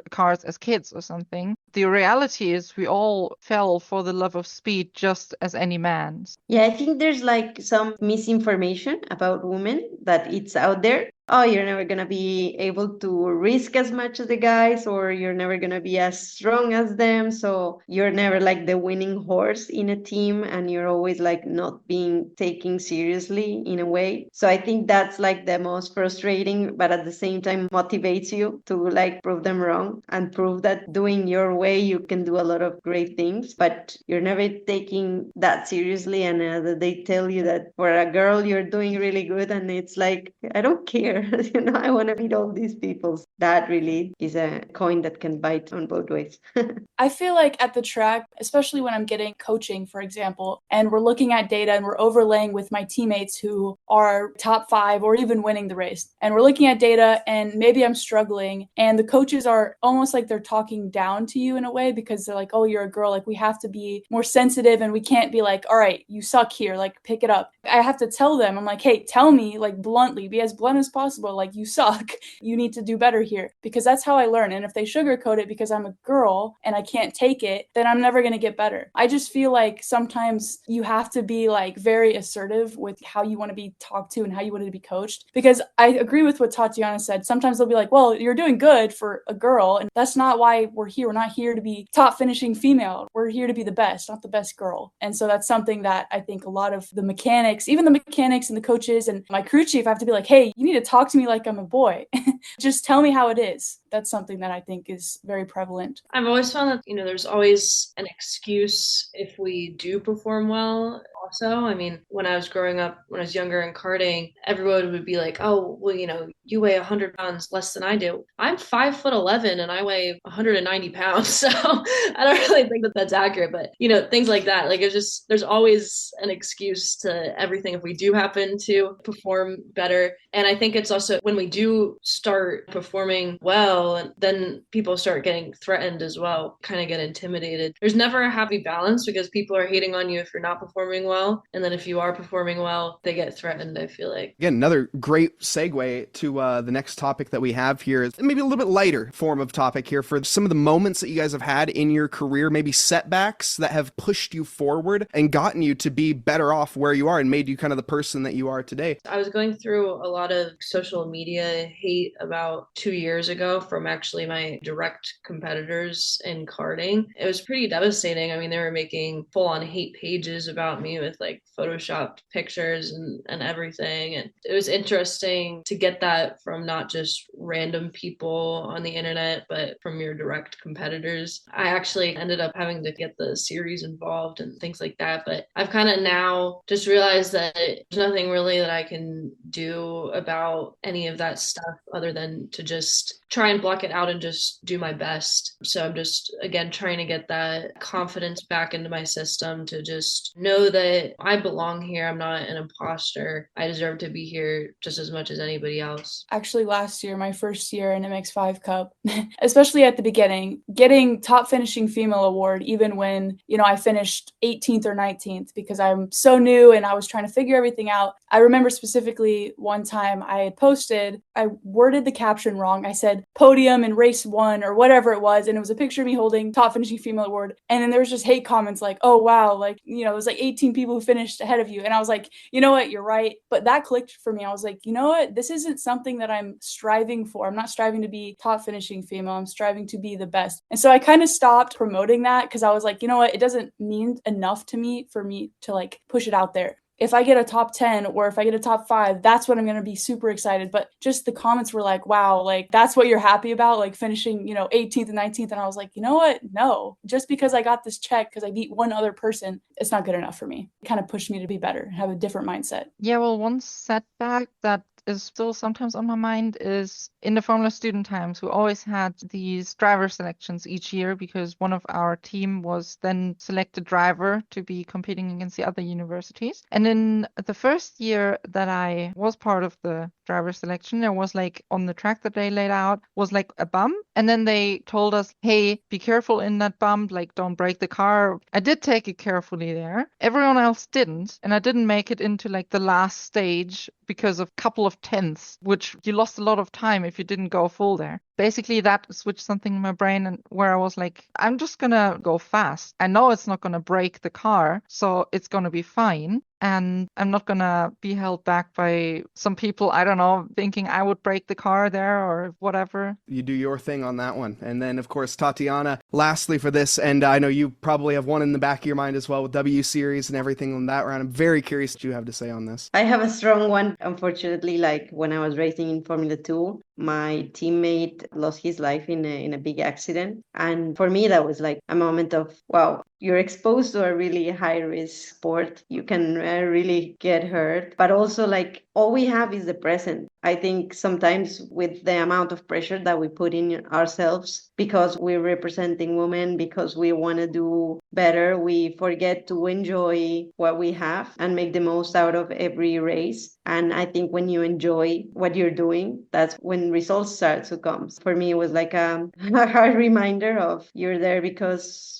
[SPEAKER 4] cars as kids or something. The reality is we all fell for the love of speed just as any man.
[SPEAKER 3] Yeah, I think there's like some misinformation about women that it's out there. Oh, you're never going to be able to risk as much as the guys, or you're never going to be as strong as them. So you're never like the winning horse in a team and you're always like not being taken seriously in a way. So I think that's like the most frustrating, but at the same time motivates you to like prove them wrong and prove that doing your way, you can do a lot of great things, but you're never taking that seriously. And they tell you that for a girl, you're doing really good. And it's like, I don't care. I want to beat all these people. That really is a coin that can bite on both ways.
[SPEAKER 6] I feel like at the track, especially when I'm getting coaching, for example, and we're looking at data and we're overlaying with my teammates who are top 5 or even winning the race. And we're looking at data and maybe I'm struggling and the coaches are almost like they're talking down to you in a way because they're like, oh, you're a girl. Like we have to be more sensitive and we can't be like, all right, you suck here. Like pick it up. I have to tell them, I'm like, hey, tell me like bluntly, be as blunt as possible. Like you suck. You need to do better here because that's how I learn. And if they sugarcoat it because I'm a girl and I can't take it, then I'm never going to get better. I just feel like sometimes you have to be like very assertive with how you want to be talked to and how you want to be coached. Because I agree with what Tatiana said. Sometimes they'll be like, well, you're doing good for a girl. And that's not why we're here. We're not here to be top finishing female. We're here to be the best, not the best girl. And so that's something that I think a lot of the mechanics, even the mechanics and the coaches and my crew chief have to be like, hey, you need to talk to me like I'm a boy. Just tell me how it is. That's something that I think is very prevalent.
[SPEAKER 5] I've always found that, there's always an excuse if we do perform well. also. I mean, when I was growing up, when I was younger in karting, everyone would be like, oh, well, you weigh 100 pounds less than I do. I'm 5'11" and I weigh 190 pounds. So I don't really think that that's accurate, but things like that. Like it's just, there's always an excuse to everything if we do happen to perform better. And I think it's also when we do start performing well, then people start getting threatened as well, kind of get intimidated. There's never a happy balance because people are hating on you if you're not performing well. And then if you are performing well, they get threatened, I feel like.
[SPEAKER 7] Again, another great segue to the next topic that we have here is maybe a little bit lighter form of topic here for some of the moments that you guys have had in your career, maybe setbacks that have pushed you forward and gotten you to be better off where you are and made you kind of the person that you are today.
[SPEAKER 5] I was going through a lot of social media hate about 2 years ago from actually my direct competitors in karting. It was pretty devastating. I mean, they were making full-on hate pages about me with like photoshopped pictures and everything. And it was interesting to get that from not just random people on the internet, but from your direct competitors. I actually ended up having to get the series involved and things like that. But I've kind of now just realized that there's nothing really that I can do about any of that stuff other than to just try and block it out and just do my best. So I'm just, again, trying to get that confidence back into my system to just know that I belong here. I'm not an imposter. I deserve to be here just as much as anybody else.
[SPEAKER 6] Actually, last year, my first year in MX5 Cup, especially at the beginning, getting top finishing female award, even when, I finished 18th or 19th because I'm so new and I was trying to figure everything out. I remember specifically one time I had posted, I worded the caption wrong. I said podium in race 1 or whatever it was. And it was a picture of me holding top finishing female award. And then there was just hate comments like, oh, wow, like, it was like 18 people who finished ahead of you. And I was like, you know what, you're right. But that clicked for me. I was like, you know what, this isn't something that I'm striving for. I'm not striving to be top finishing female. I'm striving to be the best. And so I kind of stopped promoting that because I was like, you know what, it doesn't mean enough to me for me to like push it out there. If I get a top 10 or if I get a top 5, that's when I'm going to be super excited. But just the comments were like, wow, like that's what you're happy about, like finishing, 18th and 19th. And I was like, you know what? No, just because I got this check because I beat one other person, it's not good enough for me. It kind of pushed me to be better, have a different mindset.
[SPEAKER 4] Yeah, well, one setback that is still sometimes on my mind is in the Formula student times, we always had these driver selections each year because one of our team was then selected driver to be competing against the other universities. And in the first year that I was part of the driver selection, there was like on the track that they laid out was like a bump. And then they told us, hey, be careful in that bump, like don't break the car. I did take it carefully there. Everyone else didn't. And I didn't make it into like the last stage because of a couple of tenths, which you lost a lot of time if you didn't go full there. Basically, that switched something in my brain and where I was like, I'm just going to go fast. I know it's not going to break the car, so it's going to be fine. And I'm not going to be held back by some people, I don't know, thinking I would break the car there or whatever.
[SPEAKER 7] You do your thing on that one. And then, of course, Tatiana, lastly for this, and I know you probably have one in the back of your mind as well with W Series and everything on that round. I'm very curious what you have to say on this.
[SPEAKER 3] I have a strong one. Unfortunately, like when I was racing in Formula 2, my teammate lost his life in a big accident. And for me, that was like a moment of, wow, you're exposed to a really high risk sport. You can really get hurt. But also like all we have is the present. I think sometimes with the amount of pressure that we put in ourselves because we're representing women, because we want to do better, we forget to enjoy what we have and make the most out of every race. And I think when you enjoy what you're doing, that's when results start to come. For me, it was like a hard reminder of you're there because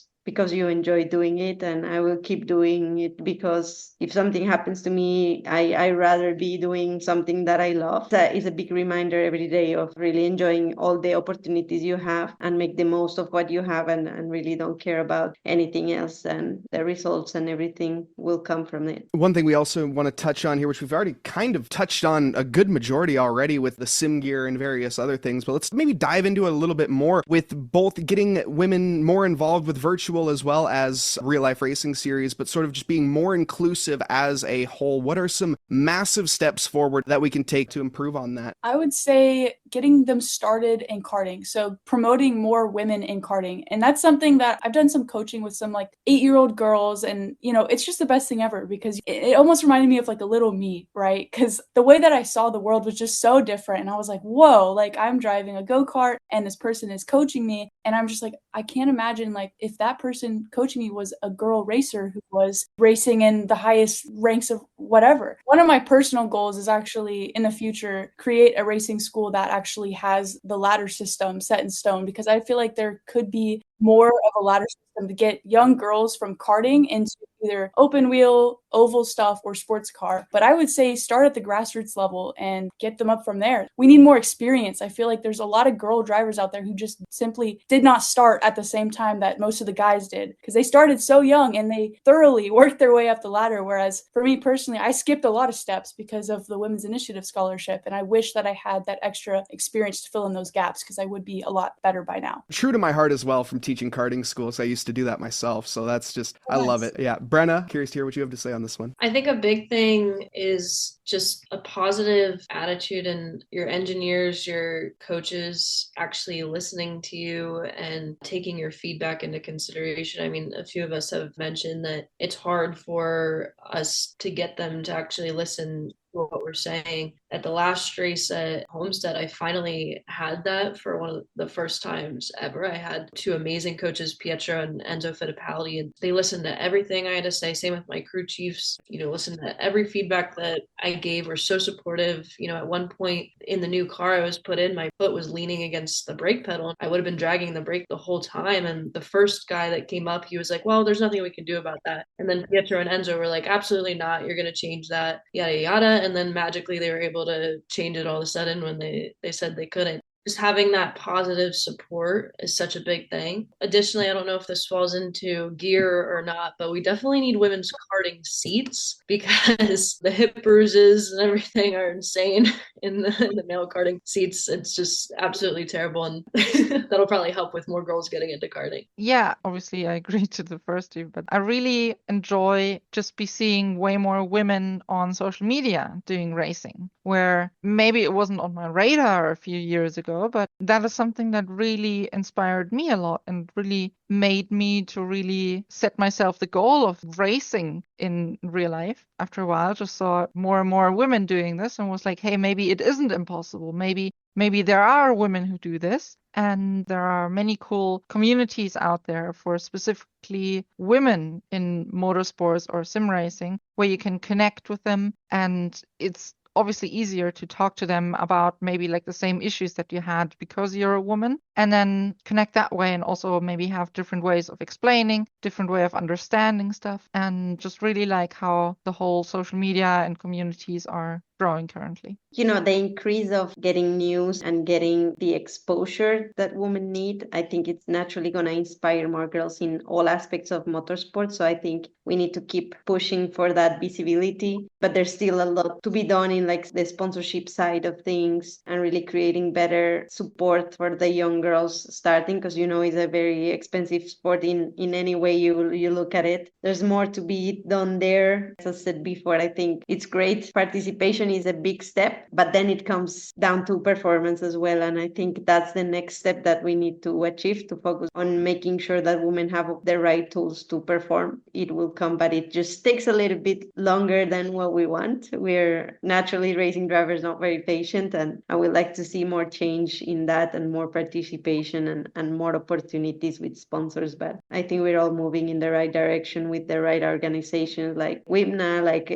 [SPEAKER 3] you enjoy doing it, and I will keep doing it because if something happens to me, I rather be doing something that I love. That is a big reminder every day of really enjoying all the opportunities you have and make the most of what you have and really don't care about anything else, and the results and everything will come from it.
[SPEAKER 7] One thing we also want to touch on here, which we've already kind of touched on a good majority already with the sim gear and various other things, but let's maybe dive into it a little bit more with both getting women more involved with virtual virtual as well as real life racing series, but sort of just being more inclusive as a whole. What are some massive steps forward that we can take to improve on that?
[SPEAKER 6] I would say getting them started in karting. So promoting more women in karting. And that's something that I've done some coaching with some like 8-year-old girls. And, it's just the best thing ever because it almost reminded me of like a little me, right? Because the way that I saw the world was just so different. And I was like, whoa, like I'm driving a go-kart and this person is coaching me. And I'm just like, I can't imagine like if that person coaching me was a girl racer who was racing in the highest ranks of whatever. One of my personal goals is actually in the future create a racing school that actually has the ladder system set in stone, because I feel like there could be more of a ladder system to get young girls from karting into either open wheel, oval stuff, or sports car. But I would say start at the grassroots level and get them up from there. We need more experience. I feel like there's a lot of girl drivers out there who just simply did not start at the same time that most of the guys did, because they started so young and they thoroughly worked their way up the ladder. Whereas for me personally, I skipped a lot of steps because of the Women's Initiative Scholarship. And I wish that I had that extra experience to fill in those gaps, because I would be a lot better by now.
[SPEAKER 7] True to my heart as well from teaching karting schools. I used to do that myself. So that's just, I love it. Yeah. Brenna, curious to hear what you have to say on this one.
[SPEAKER 5] I think a big thing is just a positive attitude and your engineers, your coaches actually listening to you and taking your feedback into consideration. I mean, a few of us have mentioned that it's hard for us to get them to actually listen to what we're saying. At the last race at Homestead, I finally had that for one of the first times ever. I had two amazing coaches, Pietro and Enzo Fittipaldi, and they listened to everything I had to say. Same with my crew chiefs, listened to every feedback that I gave, were so supportive. At one point in the new car I was put in, my foot was leaning against the brake pedal. I would have been dragging the brake the whole time. And the first guy that came up, he was like, well, there's nothing we can do about that. And then Pietro and Enzo were like, absolutely not. You're going to change that, yada, yada. And then magically they were able to change it all of a sudden when they said they couldn't. Just having that positive support is such a big thing. Additionally, I don't know if this falls into gear or not, but we definitely need women's karting seats, because the hip bruises and everything are insane in the male karting seats. It's just absolutely terrible, and that'll probably help with more girls getting into karting.
[SPEAKER 4] Yeah, obviously I agree to the first two, but I really enjoy just be seeing way more women on social media doing racing, where maybe it wasn't on my radar a few years ago, but that is something that really inspired me a lot and really made me to really set myself the goal of racing in real life. After a while, just saw more and more women doing this and was like, hey, maybe it isn't impossible. Maybe there are women who do this, and there are many cool communities out there for specifically women in motorsports or sim racing where you can connect with them, and it's obviously easier to talk to them about maybe like the same issues that you had because you're a woman, and then connect that way, and also maybe have different ways of explaining, different way of understanding stuff, and just really like how the whole social media and communities are growing currently.
[SPEAKER 3] The increase of getting news and getting the exposure that women need, I think it's naturally going to inspire more girls in all aspects of motorsport. So I think we need to keep pushing for that visibility, but there's still a lot to be done in like the sponsorship side of things and really creating better support for the young girls starting, because it's a very expensive sport in any way you look at it. There's more to be done there. As I said before, I think it's great. Participation is a big step, but then it comes down to performance as well. And I think that's the next step that we need to achieve, to focus on making sure that women have the right tools to perform. It will come, but it just takes a little bit longer than what we want. We're naturally racing drivers, not very patient, and I would like to see more change in that and more participation and more opportunities with sponsors. But I think we're all moving in the right direction with the right organizations like WIMNA, like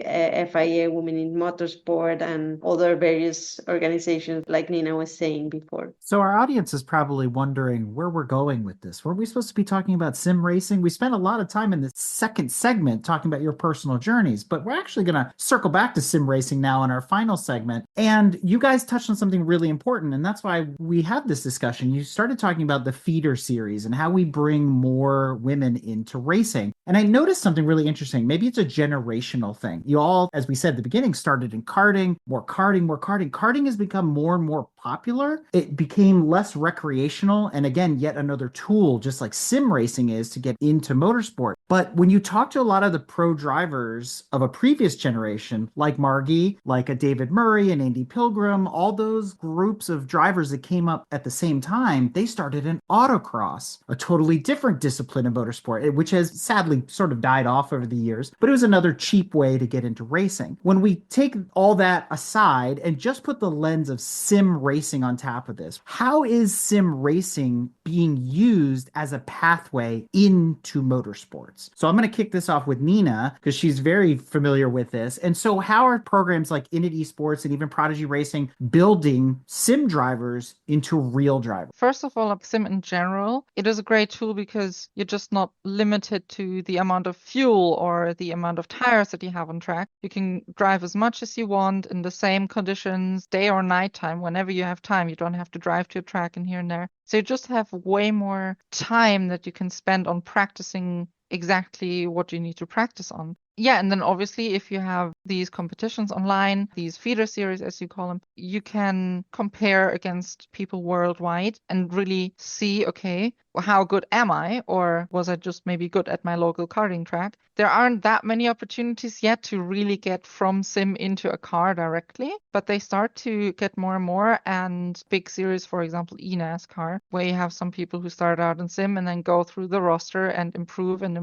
[SPEAKER 3] FIA Women in Motorsport, and other various organizations like Nina was saying before.
[SPEAKER 1] So our audience is probably wondering where we're going with this. Were we supposed to be talking about sim racing? We spent a lot of time in the second segment talking about your personal journeys, but we're actually going to circle back to sim racing now in our final segment. And you guys touched on something really important, and that's why we had this discussion. You started talking about the feeder series and how we bring more women into racing. And I noticed something really interesting. Maybe it's a generational thing. You all, as we said at the beginning, started in karting, more karting. Karting has become more and more popular, it became less recreational. And again, yet another tool, just like sim racing is, to get into motorsport. But when you talk to a lot of the pro drivers of a previous generation, like Margie, like a David Murray and Andy Pilgrim, all those groups of drivers that came up at the same time, they started in autocross, a totally different discipline in motorsport, which has sadly sort of died off over the years, but it was another cheap way to get into racing. When we take all that aside and just put the lens of sim racing on top of this, how is sim racing being used as a pathway into motorsports? So I'm going to kick this off with Nina because she's very familiar with this. And so how are programs like Init Esports and even Prodigy Racing building sim drivers into real drivers?
[SPEAKER 4] First of all, sim in general, it is a great tool because you're just not limited to the amount of fuel or the amount of tires that you have on track. You can drive as much as you want in the same conditions, day or night time, whenever you have time. You don't have to drive to a track and here and there. So you just have way more time that you can spend on practicing exactly what you need to practice on. Yeah, and then obviously if you have these competitions online, these feeder series as you call them, you can compare against people worldwide and really see, okay, how good am I? Or was I just maybe good at my local karting track? There aren't that many opportunities yet to really get from sim into a car directly, but they start to get more and more. And big series, for example, eNASCAR, where you have some people who start out in sim and then go through the roster and improve and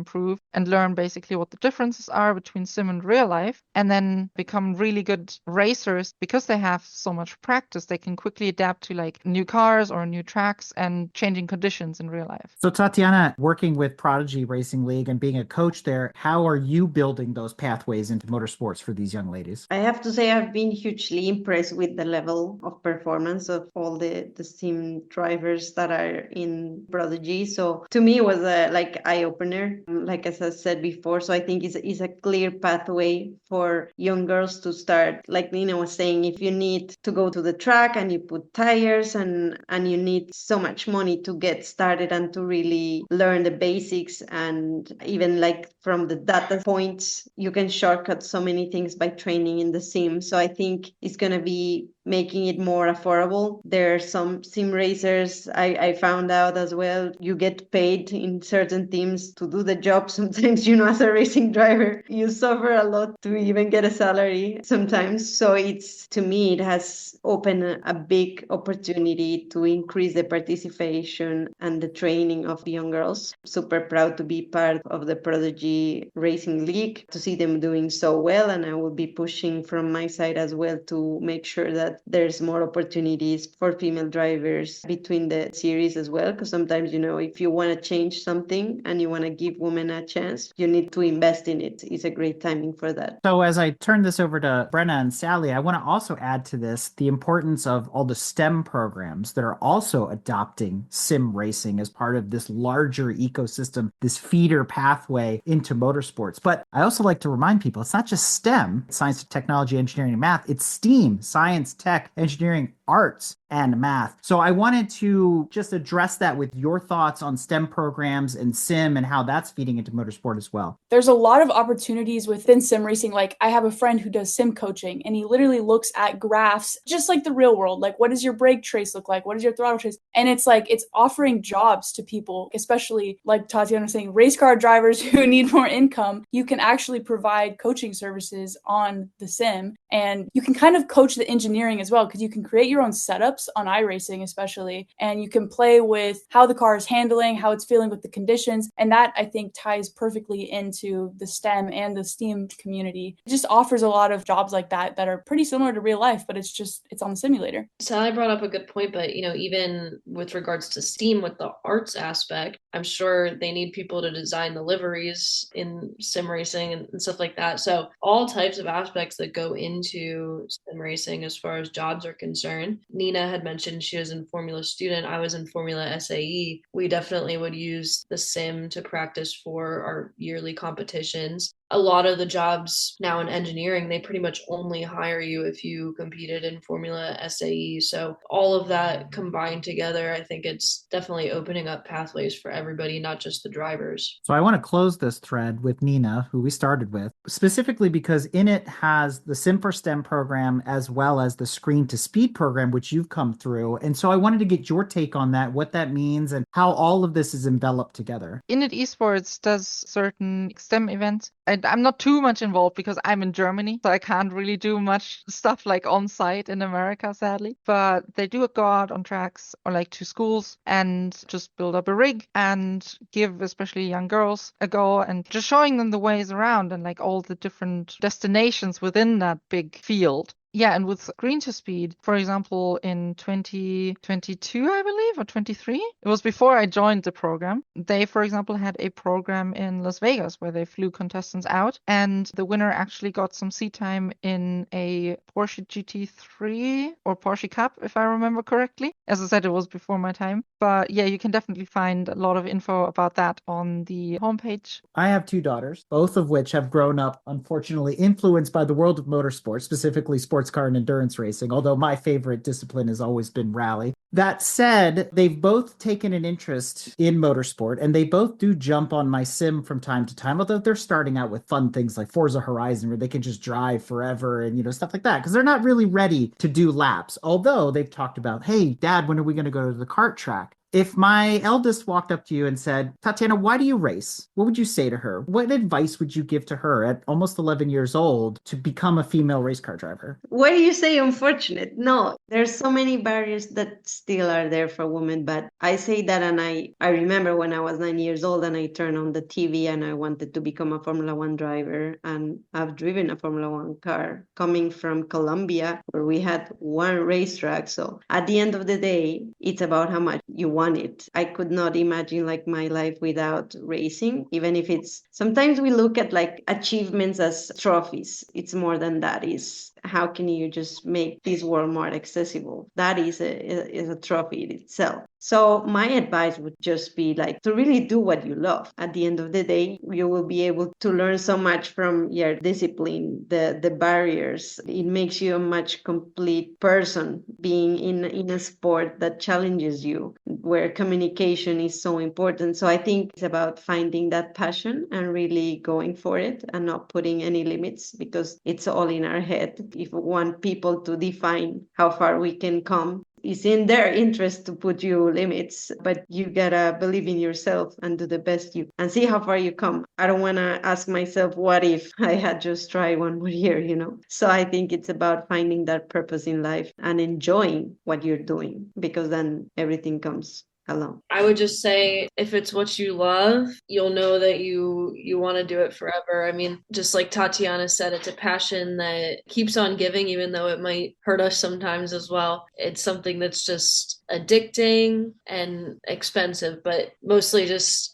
[SPEAKER 4] learn basically what the differences are between sim and real life, and then become really good racers because they have so much practice. They can quickly adapt to like new cars or new tracks and changing conditions in real life.
[SPEAKER 1] So Tatiana, working with Prodigy Racing League and being a coach there, how are you building those pathways into motorsports for these young ladies?
[SPEAKER 3] I have to say I've been hugely impressed with the level of performance of all the sim drivers that are in Prodigy. So to me it was a like eye-opener, like as I said before. So I think it's a clear pathway for young girls to start. Like Nina was saying, if you need to go to the track and you put tires and you need so much money to get started and to really learn the basics, and even like from the data points, you can shortcut so many things by training in the sim. So I think it's going to be making it more affordable. There are some sim racers I found out as well. You get paid in certain teams to do the job. Sometimes, as a racing driver, you suffer a lot to even get a salary sometimes. So to me, it has opened a big opportunity to increase the participation and the training of young girls. Super proud to be part of the Prodigy Racing League, to see them doing so well. And I will be pushing from my side as well to make sure that there's more opportunities for female drivers between the series as well, because sometimes if you want to change something and you want to give women a chance, you need to invest in it. It's a great timing for that.
[SPEAKER 1] So as I turn this over to Brenna and Sally, I want to also add to this the importance of all the STEM programs that are also adopting sim racing as part of this larger ecosystem, this feeder pathway into motorsports. But I also like to remind people it's not just STEM, science, technology, engineering, and math. It's STEAM, science, tech, engineering, arts, and math. So I wanted to just address that with your thoughts on STEM programs and sim and how that's feeding into motorsport as well.
[SPEAKER 6] There's a lot of opportunities within sim racing. Like I have a friend who does sim coaching, and he literally looks at graphs just like the real world. Like, what does your brake trace look like? What does your throttle trace? And it's like, it's offering jobs to people, especially like Tatiana was saying, race car drivers who need more income. You can actually provide coaching services on the sim, and you can kind of coach the engineering as well, because you can create your own setups on iRacing especially, and you can play with how the car is handling, how it's feeling with the conditions. And that, I think, ties perfectly into the STEM and the STEAM community. It just offers a lot of jobs like that are pretty similar to real life, but it's on the simulator.
[SPEAKER 5] Sally brought up a good point, but even with regards to STEAM, with the arts aspect, I'm sure they need people to design the liveries in sim racing and stuff like that. So all types of aspects that go into sim racing as far as jobs are concerned. Nina had mentioned she was in Formula Student. I was in Formula SAE. We definitely would use the sim to practice for our yearly competitions. a lot of the jobs now in engineering, they pretty much only hire you if you competed in Formula SAE. So all of that combined together, I think it's definitely opening up pathways for everybody, not just the drivers.
[SPEAKER 1] So I want to close this thread with Nina, who we started with, specifically because in it has the Sim for STEM program as well as the Screen to Speed program, which you've come through. And so I wanted to get your take on that, what that means, and how all of this is enveloped together.
[SPEAKER 4] Init Esports does certain STEM events. And I'm not too much involved because I'm in Germany, so I can't really do much stuff like on site in America, sadly. But they do go out on tracks or like to schools and just build up a rig and give especially young girls a go and just showing them the ways around and like all the different destinations within that big field. Yeah, and with Screen to Speed, for example, in 2022, I believe, or 23, it was before I joined the program. They, for example, had a program in Las Vegas where they flew contestants out, and the winner actually got some seat time in a Porsche GT3 or Porsche Cup, if I remember correctly. As I said, it was before my time. But yeah, you can definitely find a lot of info about that on the homepage.
[SPEAKER 1] I have two daughters, both of which have grown up, unfortunately, influenced by the world of motorsports, specifically sports car and endurance racing, although my favorite discipline has always been rally. That said, they've both taken an interest in motorsport, and they both do jump on my sim from time to time, although they're starting out with fun things like Forza Horizon, where they can just drive forever and, stuff like that, because they're not really ready to do laps. Although they've talked about, hey, Dad, when are we going to go to the kart track? If my eldest walked up to you and said, Tatiana, why do you race? What would you say to her? What advice would you give to her at almost 11 years old to become a female race car driver?
[SPEAKER 3] Why do you say unfortunate? No, there's so many barriers that still are there for women. But I say that, and I remember when I was 9 years old and I turned on the TV and I wanted to become a Formula One driver. And I've driven a Formula One car coming from Colombia, where we had one racetrack. So at the end of the day, it's about how much you want it. I could not imagine like my life without racing, even if it's sometimes we look at like achievements as trophies. It's more than that. Is how can you just make this world more accessible? That is a trophy in itself. So my advice would just be like to really do what you love. At the end of the day, you will be able to learn so much from your discipline, the barriers. It makes you a much complete person being in a sport that challenges you, where communication is so important. So I think it's about finding that passion and really going for it and not putting any limits, because it's all in our head. If we want people to define how far we can come, it's in their interest to put you limits, but you gotta believe in yourself and do the best you and see how far you come. I don't want to ask myself, what if I had just tried one more year, So I think it's about finding that purpose in life and enjoying what you're doing, because then everything comes along.
[SPEAKER 5] I would just say if it's what you love, you'll know that you want to do it forever. I mean, just like Tatiana said, it's a passion that keeps on giving, even though it might hurt us sometimes as well. It's something that's just addicting and expensive, but mostly just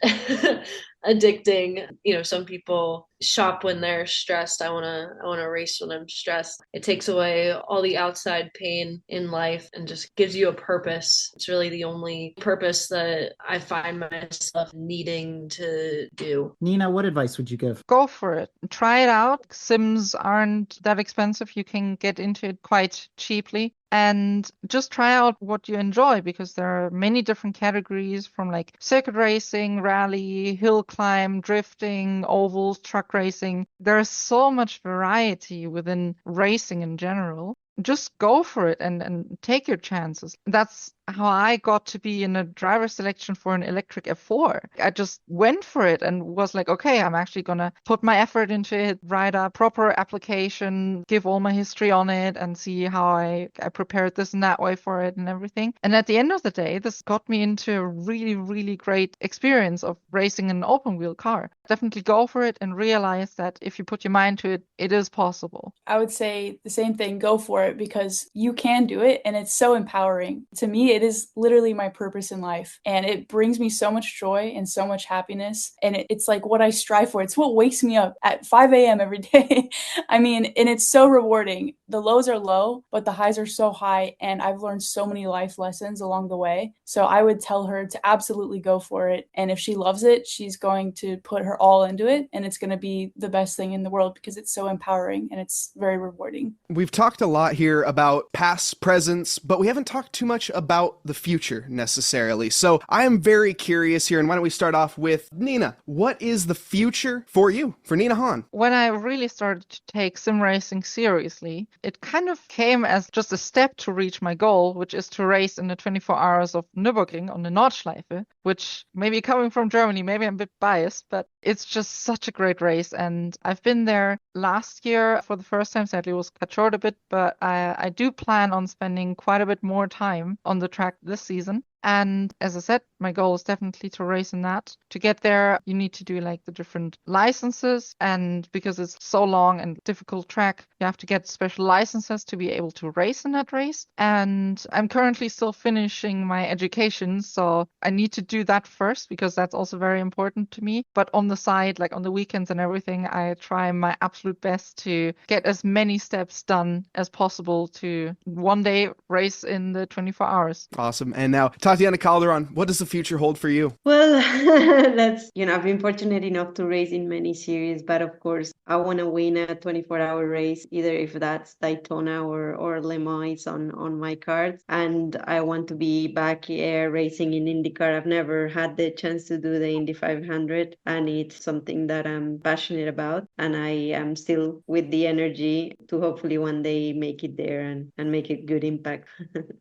[SPEAKER 5] addicting. Some people shop when they're stressed. I want to race when I'm stressed. It takes away all the outside pain in life and just gives you a purpose. It's really the only purpose that I find myself needing to do.
[SPEAKER 1] Nina, what advice would you give?
[SPEAKER 4] Go for it. Try it out. Sims aren't that expensive. You can get into it quite cheaply. And just try out what you enjoy, because there are many different categories, from like circuit racing, rally, hill climb, drifting, ovals, truck racing. There's so much variety within racing in general. Just go for it and take your chances. That's how I got to be in a driver selection for an electric F4. I just went for it and was like, okay, I'm actually going to put my effort into it, write a proper application, give all my history on it, and see how I prepared this and that way for it and everything. And at the end of the day, this got me into a really, really great experience of racing an open wheel car. Definitely go for it and realize that if you put your mind to it, it is possible.
[SPEAKER 6] I would say the same thing, go for it, because you can do it and it's so empowering. To me, it is literally my purpose in life, and it brings me so much joy and so much happiness, and it's like what I strive for. It's what wakes me up at 5 a.m. every day. I mean, and it's so rewarding. The lows are low, but the highs are so high, and I've learned so many life lessons along the way. So I would tell her to absolutely go for it. And if she loves it, she's going to put her all into it, and it's going to be the best thing in the world because it's so empowering and it's very rewarding.
[SPEAKER 7] We've talked a lot here about past, presents, but we haven't talked too much about the future necessarily. So I am very curious here, and why don't we start off with Nina? What is the future for you, for Nina Hahn?
[SPEAKER 4] When I really started to take sim racing seriously, it kind of came as just a step to reach my goal, which is to race in the 24 hours of Nürburgring on the Nordschleife, which maybe coming from Germany, maybe I'm a bit biased, but it's just such a great race. And I've been there last year for the first time. Sadly, it was cut short a bit, but I do plan on spending quite a bit more time on the track this season. And as I said, my goal is definitely to race in that. To get there, you need to do like the different licenses. And because it's so long and difficult track, you have to get special licenses to be able to race in that race. And I'm currently still finishing my education. So I need to do that first because that's also very important to me. But on the side, like on the weekends and everything, I try my absolute best to get as many steps done as possible to one day race in the 24 hours.
[SPEAKER 7] Awesome. And now, Tatiana Calderon, what does the future hold for you?
[SPEAKER 3] Well, I've been fortunate enough to race in many series, but of course, I want to win a 24-hour race, either if that's Daytona or Le Mans on my cards. And I want to be back racing in IndyCar. I've never had the chance to do the Indy 500, and it's something that I'm passionate about. And I am still with the energy to hopefully one day make it there and make a good impact.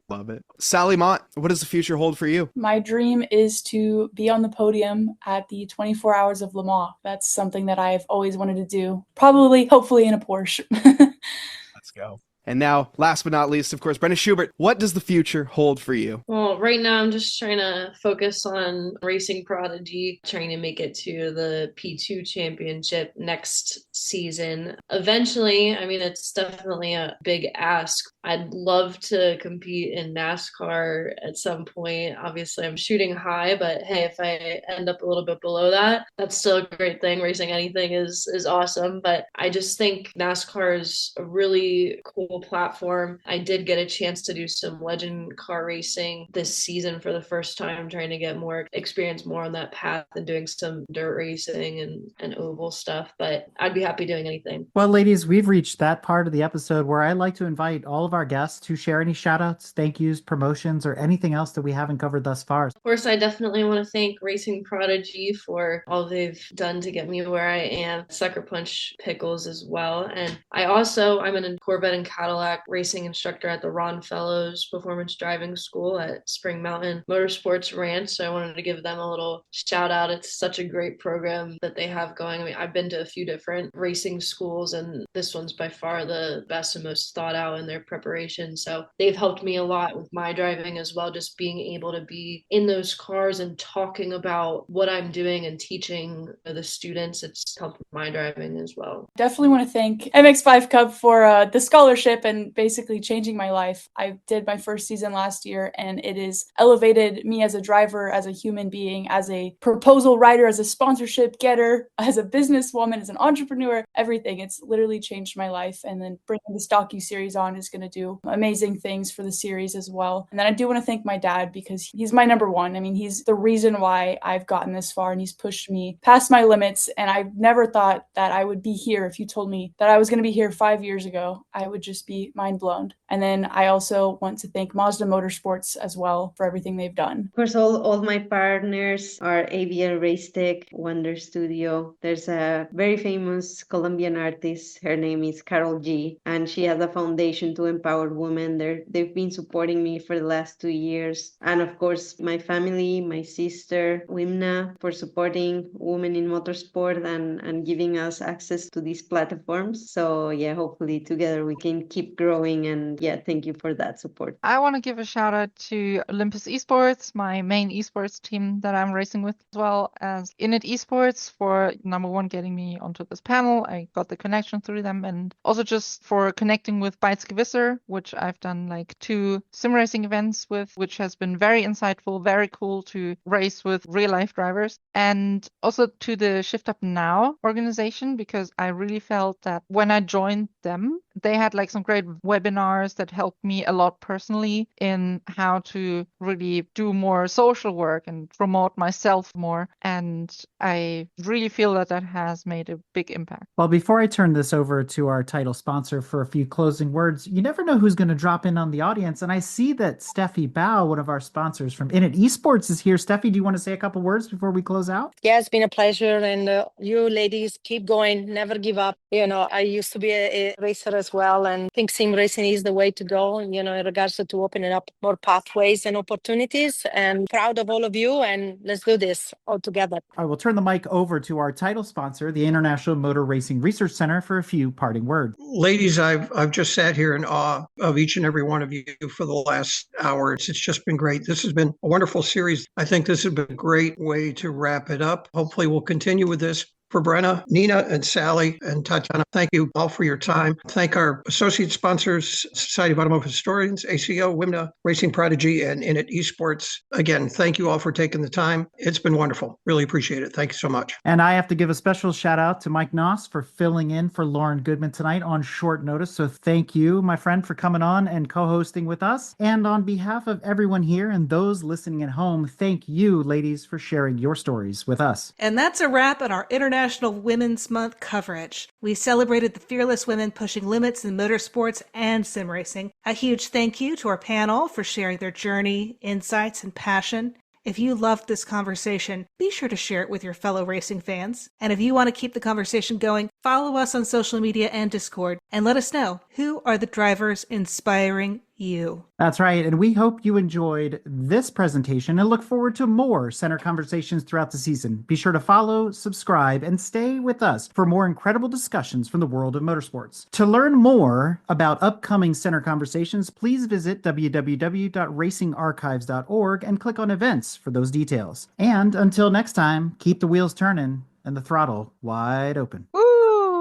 [SPEAKER 7] Love it. Sally Mott, what does the future hold for you?
[SPEAKER 6] My dream is to be on the podium at the 24 Hours of Le Mans. That's something that I've always wanted to do. Probably, hopefully in a Porsche.
[SPEAKER 7] Let's go. And now, last but not least, of course, Brenda Schubert, what does the future hold for you?
[SPEAKER 5] Well, right now I'm just trying to focus on Racing Prodigy, trying to make it to the P2 championship next season. Eventually, I mean, it's definitely a big ask. I'd love to compete in NASCAR at some point. Obviously, I'm shooting high, but hey, if I end up a little bit below that, that's still a great thing. Racing anything is awesome, but I just think NASCAR is a really cool platform. I did get a chance to do some legend car racing this season for the first time, trying to get more experience more on that path and doing some dirt racing and oval stuff, but I'd be happy doing anything.
[SPEAKER 1] Well, ladies, we've reached that part of the episode where I like to invite all of our guests to share any shout outs, thank yous, promotions, or anything else that we haven't covered thus far.
[SPEAKER 5] Of course, I definitely want to thank Racing Prodigy for all they've done to get me where I am, Sucker Punch Pickles as well. And I'm a Corvette and Cadillac racing instructor at the Ron Fellows Performance Driving School at Spring Mountain Motorsports Ranch. So I wanted to give them a little shout out. It's such a great program that they have going. I mean, I've been to a few different racing schools, and this one's by far the best and most thought out in their preparation. So they've helped me a lot with my driving as well, just being able to be in those cars and talking about what I'm doing and teaching the students. It's helped my driving as well.
[SPEAKER 6] Definitely want to thank MX5 Cup for the scholarship and basically changing my life. I did my first season last year, and it has elevated me as a driver, as a human being, as a proposal writer, as a sponsorship getter, as a businesswoman, as an entrepreneur, everything. It's literally changed my life. And then bringing this docu-series on is going to do amazing things for the series as well. And then I do want to thank my dad because he's my number one. I mean, he's the reason why I've gotten this far, and he's pushed me past my limits. And I never thought that I would be here. If you told me that I was going to be here 5 years ago, I would just be mind blown. And then I also want to thank Mazda Motorsports as well for everything they've done.
[SPEAKER 3] Of course, all my partners are ABL Race Tech, Wonder Studio. There's a very famous Colombian artist. Her name is Carol G, and she has a foundation to empower women. They've been supporting me for the last 2 years. And of course, my family, my sister, Wimna, for supporting women in motorsport and giving us access to these platforms. So yeah, hopefully together we can keep growing, and yeah, thank you for that support.
[SPEAKER 4] I want to give a shout out to Olympus Esports, my main esports team that I'm racing with, as well as Init Esports for number one getting me onto this panel. I got the connection through them, and also just for connecting with Bytes Gewisser, which I've done like 2 sim racing events with, which has been very insightful, very cool to race with real life drivers. And also to the Shift Up Now organization, because I really felt that when I joined them, they had like some some great webinars that helped me a lot personally in how to really do more social work and promote myself more. And I really feel that that has made a big impact.
[SPEAKER 1] Well, before I turn this over to our title sponsor for a few closing words, you never know who's going to drop in on the audience. And I see that Steffi Bao, one of our sponsors from In It Esports, is here. Steffi, do you want to say a couple words before we close out?
[SPEAKER 8] Yeah, it's been a pleasure. And you ladies, keep going, never give up. I used to be a racer as well. And I think sim racing is the way to go, in regards to opening up more pathways and opportunities. And proud of all of you. And let's do this all together.
[SPEAKER 1] I will turn the mic over to our title sponsor, the International Motor Racing Research Center, for a few parting words.
[SPEAKER 9] Ladies, I've just sat here in awe of each and every one of you for the last hour. It's just been great. This has been a wonderful series. I think this has been a great way to wrap it up. Hopefully we'll continue with this. For Brenna, Nina, and Sally, and Tatiana, thank you all for your time. Thank our associate sponsors, Society of Automotive Historians, ACO, WIMNA, Racing Prodigy, and In It Esports. Again, thank you all for taking the time. It's been wonderful. Really appreciate it. Thank you so much.
[SPEAKER 1] And I have to give a special shout out to Mike Noss for filling in for Lauren Goodman tonight on short notice. So thank you, my friend, for coming on and co-hosting with us. And on behalf of everyone here and those listening at home, thank you, ladies, for sharing your stories with us.
[SPEAKER 2] And that's a wrap on our International Women's Month coverage. We celebrated the fearless women pushing limits in motorsports and sim racing. A huge thank you to our panel for sharing their journey, insights, and passion. If you loved this conversation, be sure to share it with your fellow racing fans. And if you want to keep the conversation going, follow us on social media and Discord, and let us know who are the drivers inspiring you.
[SPEAKER 1] That's right. And we hope you enjoyed this presentation and look forward to more center conversations throughout the season. Be sure to follow, subscribe, and stay with us for more incredible discussions from the world of motorsports. To learn more about upcoming center conversations, please visit www.racingarchives.org and click on events for those details. And until next time, keep the wheels turning and the throttle wide open.
[SPEAKER 4] Woo!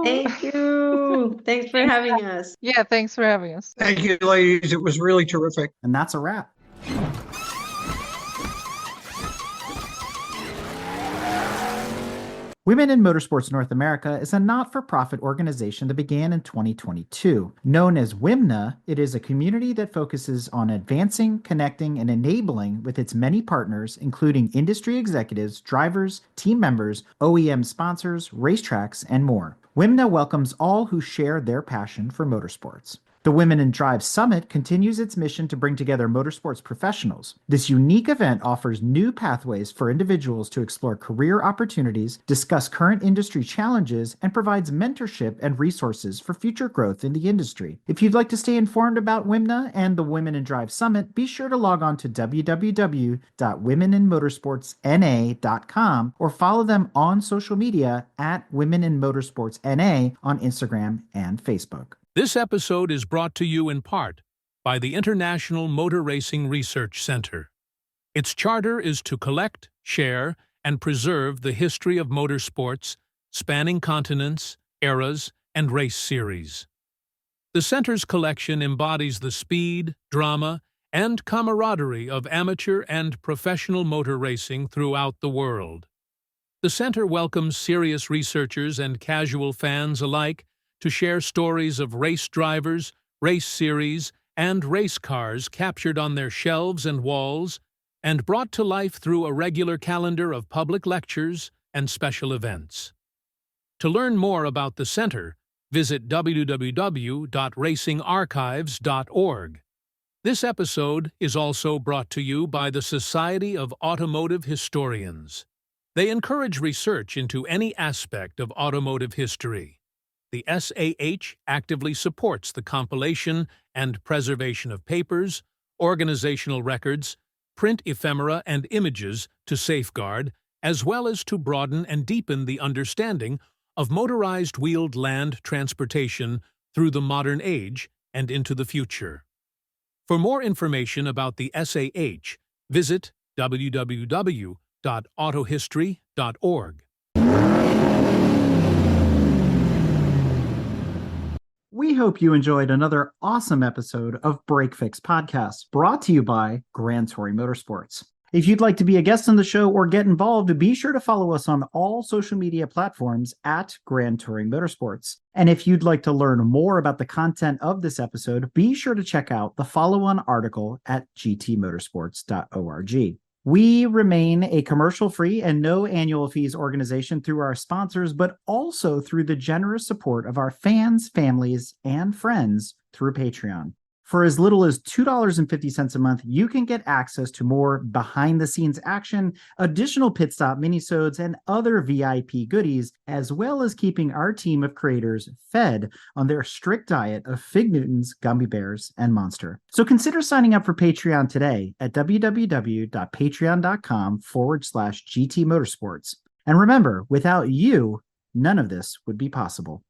[SPEAKER 3] Thank you. Thanks for having us.
[SPEAKER 4] Yeah, thanks for having us.
[SPEAKER 9] Thank you, ladies. It was really terrific.
[SPEAKER 1] And that's a wrap. Women in Motorsports North America is a not-for-profit organization that began in 2022. Known as WIMNA, it is a community that focuses on advancing, connecting, and enabling with its many partners, including industry executives, drivers, team members, OEM sponsors, racetracks, and more. WIMNA welcomes all who share their passion for motorsports. The Women in Drive Summit continues its mission to bring together motorsports professionals. This unique event offers new pathways for individuals to explore career opportunities, discuss current industry challenges, and provides mentorship and resources for future growth in the industry. If you'd like to stay informed about WIMNA and the Women in Drive Summit, be sure to log on to www.womeninmotorsportsna.com or follow them on social media at Women in Motorsports NA on Instagram and Facebook.
[SPEAKER 10] This episode is brought to you in part by the International Motor Racing Research Center. Its charter is to collect, share, and preserve the history of motorsports, spanning continents, eras, and race series. The center's collection embodies the speed, drama, and camaraderie of amateur and professional motor racing throughout the world. The center welcomes serious researchers and casual fans alike to share stories of race drivers, race series, and race cars captured on their shelves and walls and brought to life through a regular calendar of public lectures and special events. To learn more about the center, visit www.racingarchives.org. This episode is also brought to you by the Society of Automotive Historians. They encourage research into any aspect of automotive history. The SAH actively supports the compilation and preservation of papers, organizational records, print ephemera, and images to safeguard, as well as to broaden and deepen the understanding of motorized wheeled land transportation through the modern age and into the future. For more information about the SAH, visit www.autohistory.org.
[SPEAKER 1] We hope you enjoyed another awesome episode of Break Fix Podcast, brought to you by Grand Touring Motorsports. If you'd like to be a guest on the show or get involved, be sure to follow us on all social media platforms at Grand Touring Motorsports. And if you'd like to learn more about the content of this episode, be sure to check out the follow-on article at gtmotorsports.org. We remain a commercial-free and no annual fees organization through our sponsors, but also through the generous support of our fans, families, and friends through Patreon. For as little as $2.50 a month, you can get access to more behind-the-scenes action, additional pit stop minisodes, and other VIP goodies, as well as keeping our team of creators fed on their strict diet of Fig Newtons, gummy bears, and Monster. So consider signing up for Patreon today at www.patreon.com/GT Motorsports. And remember, without you, none of this would be possible.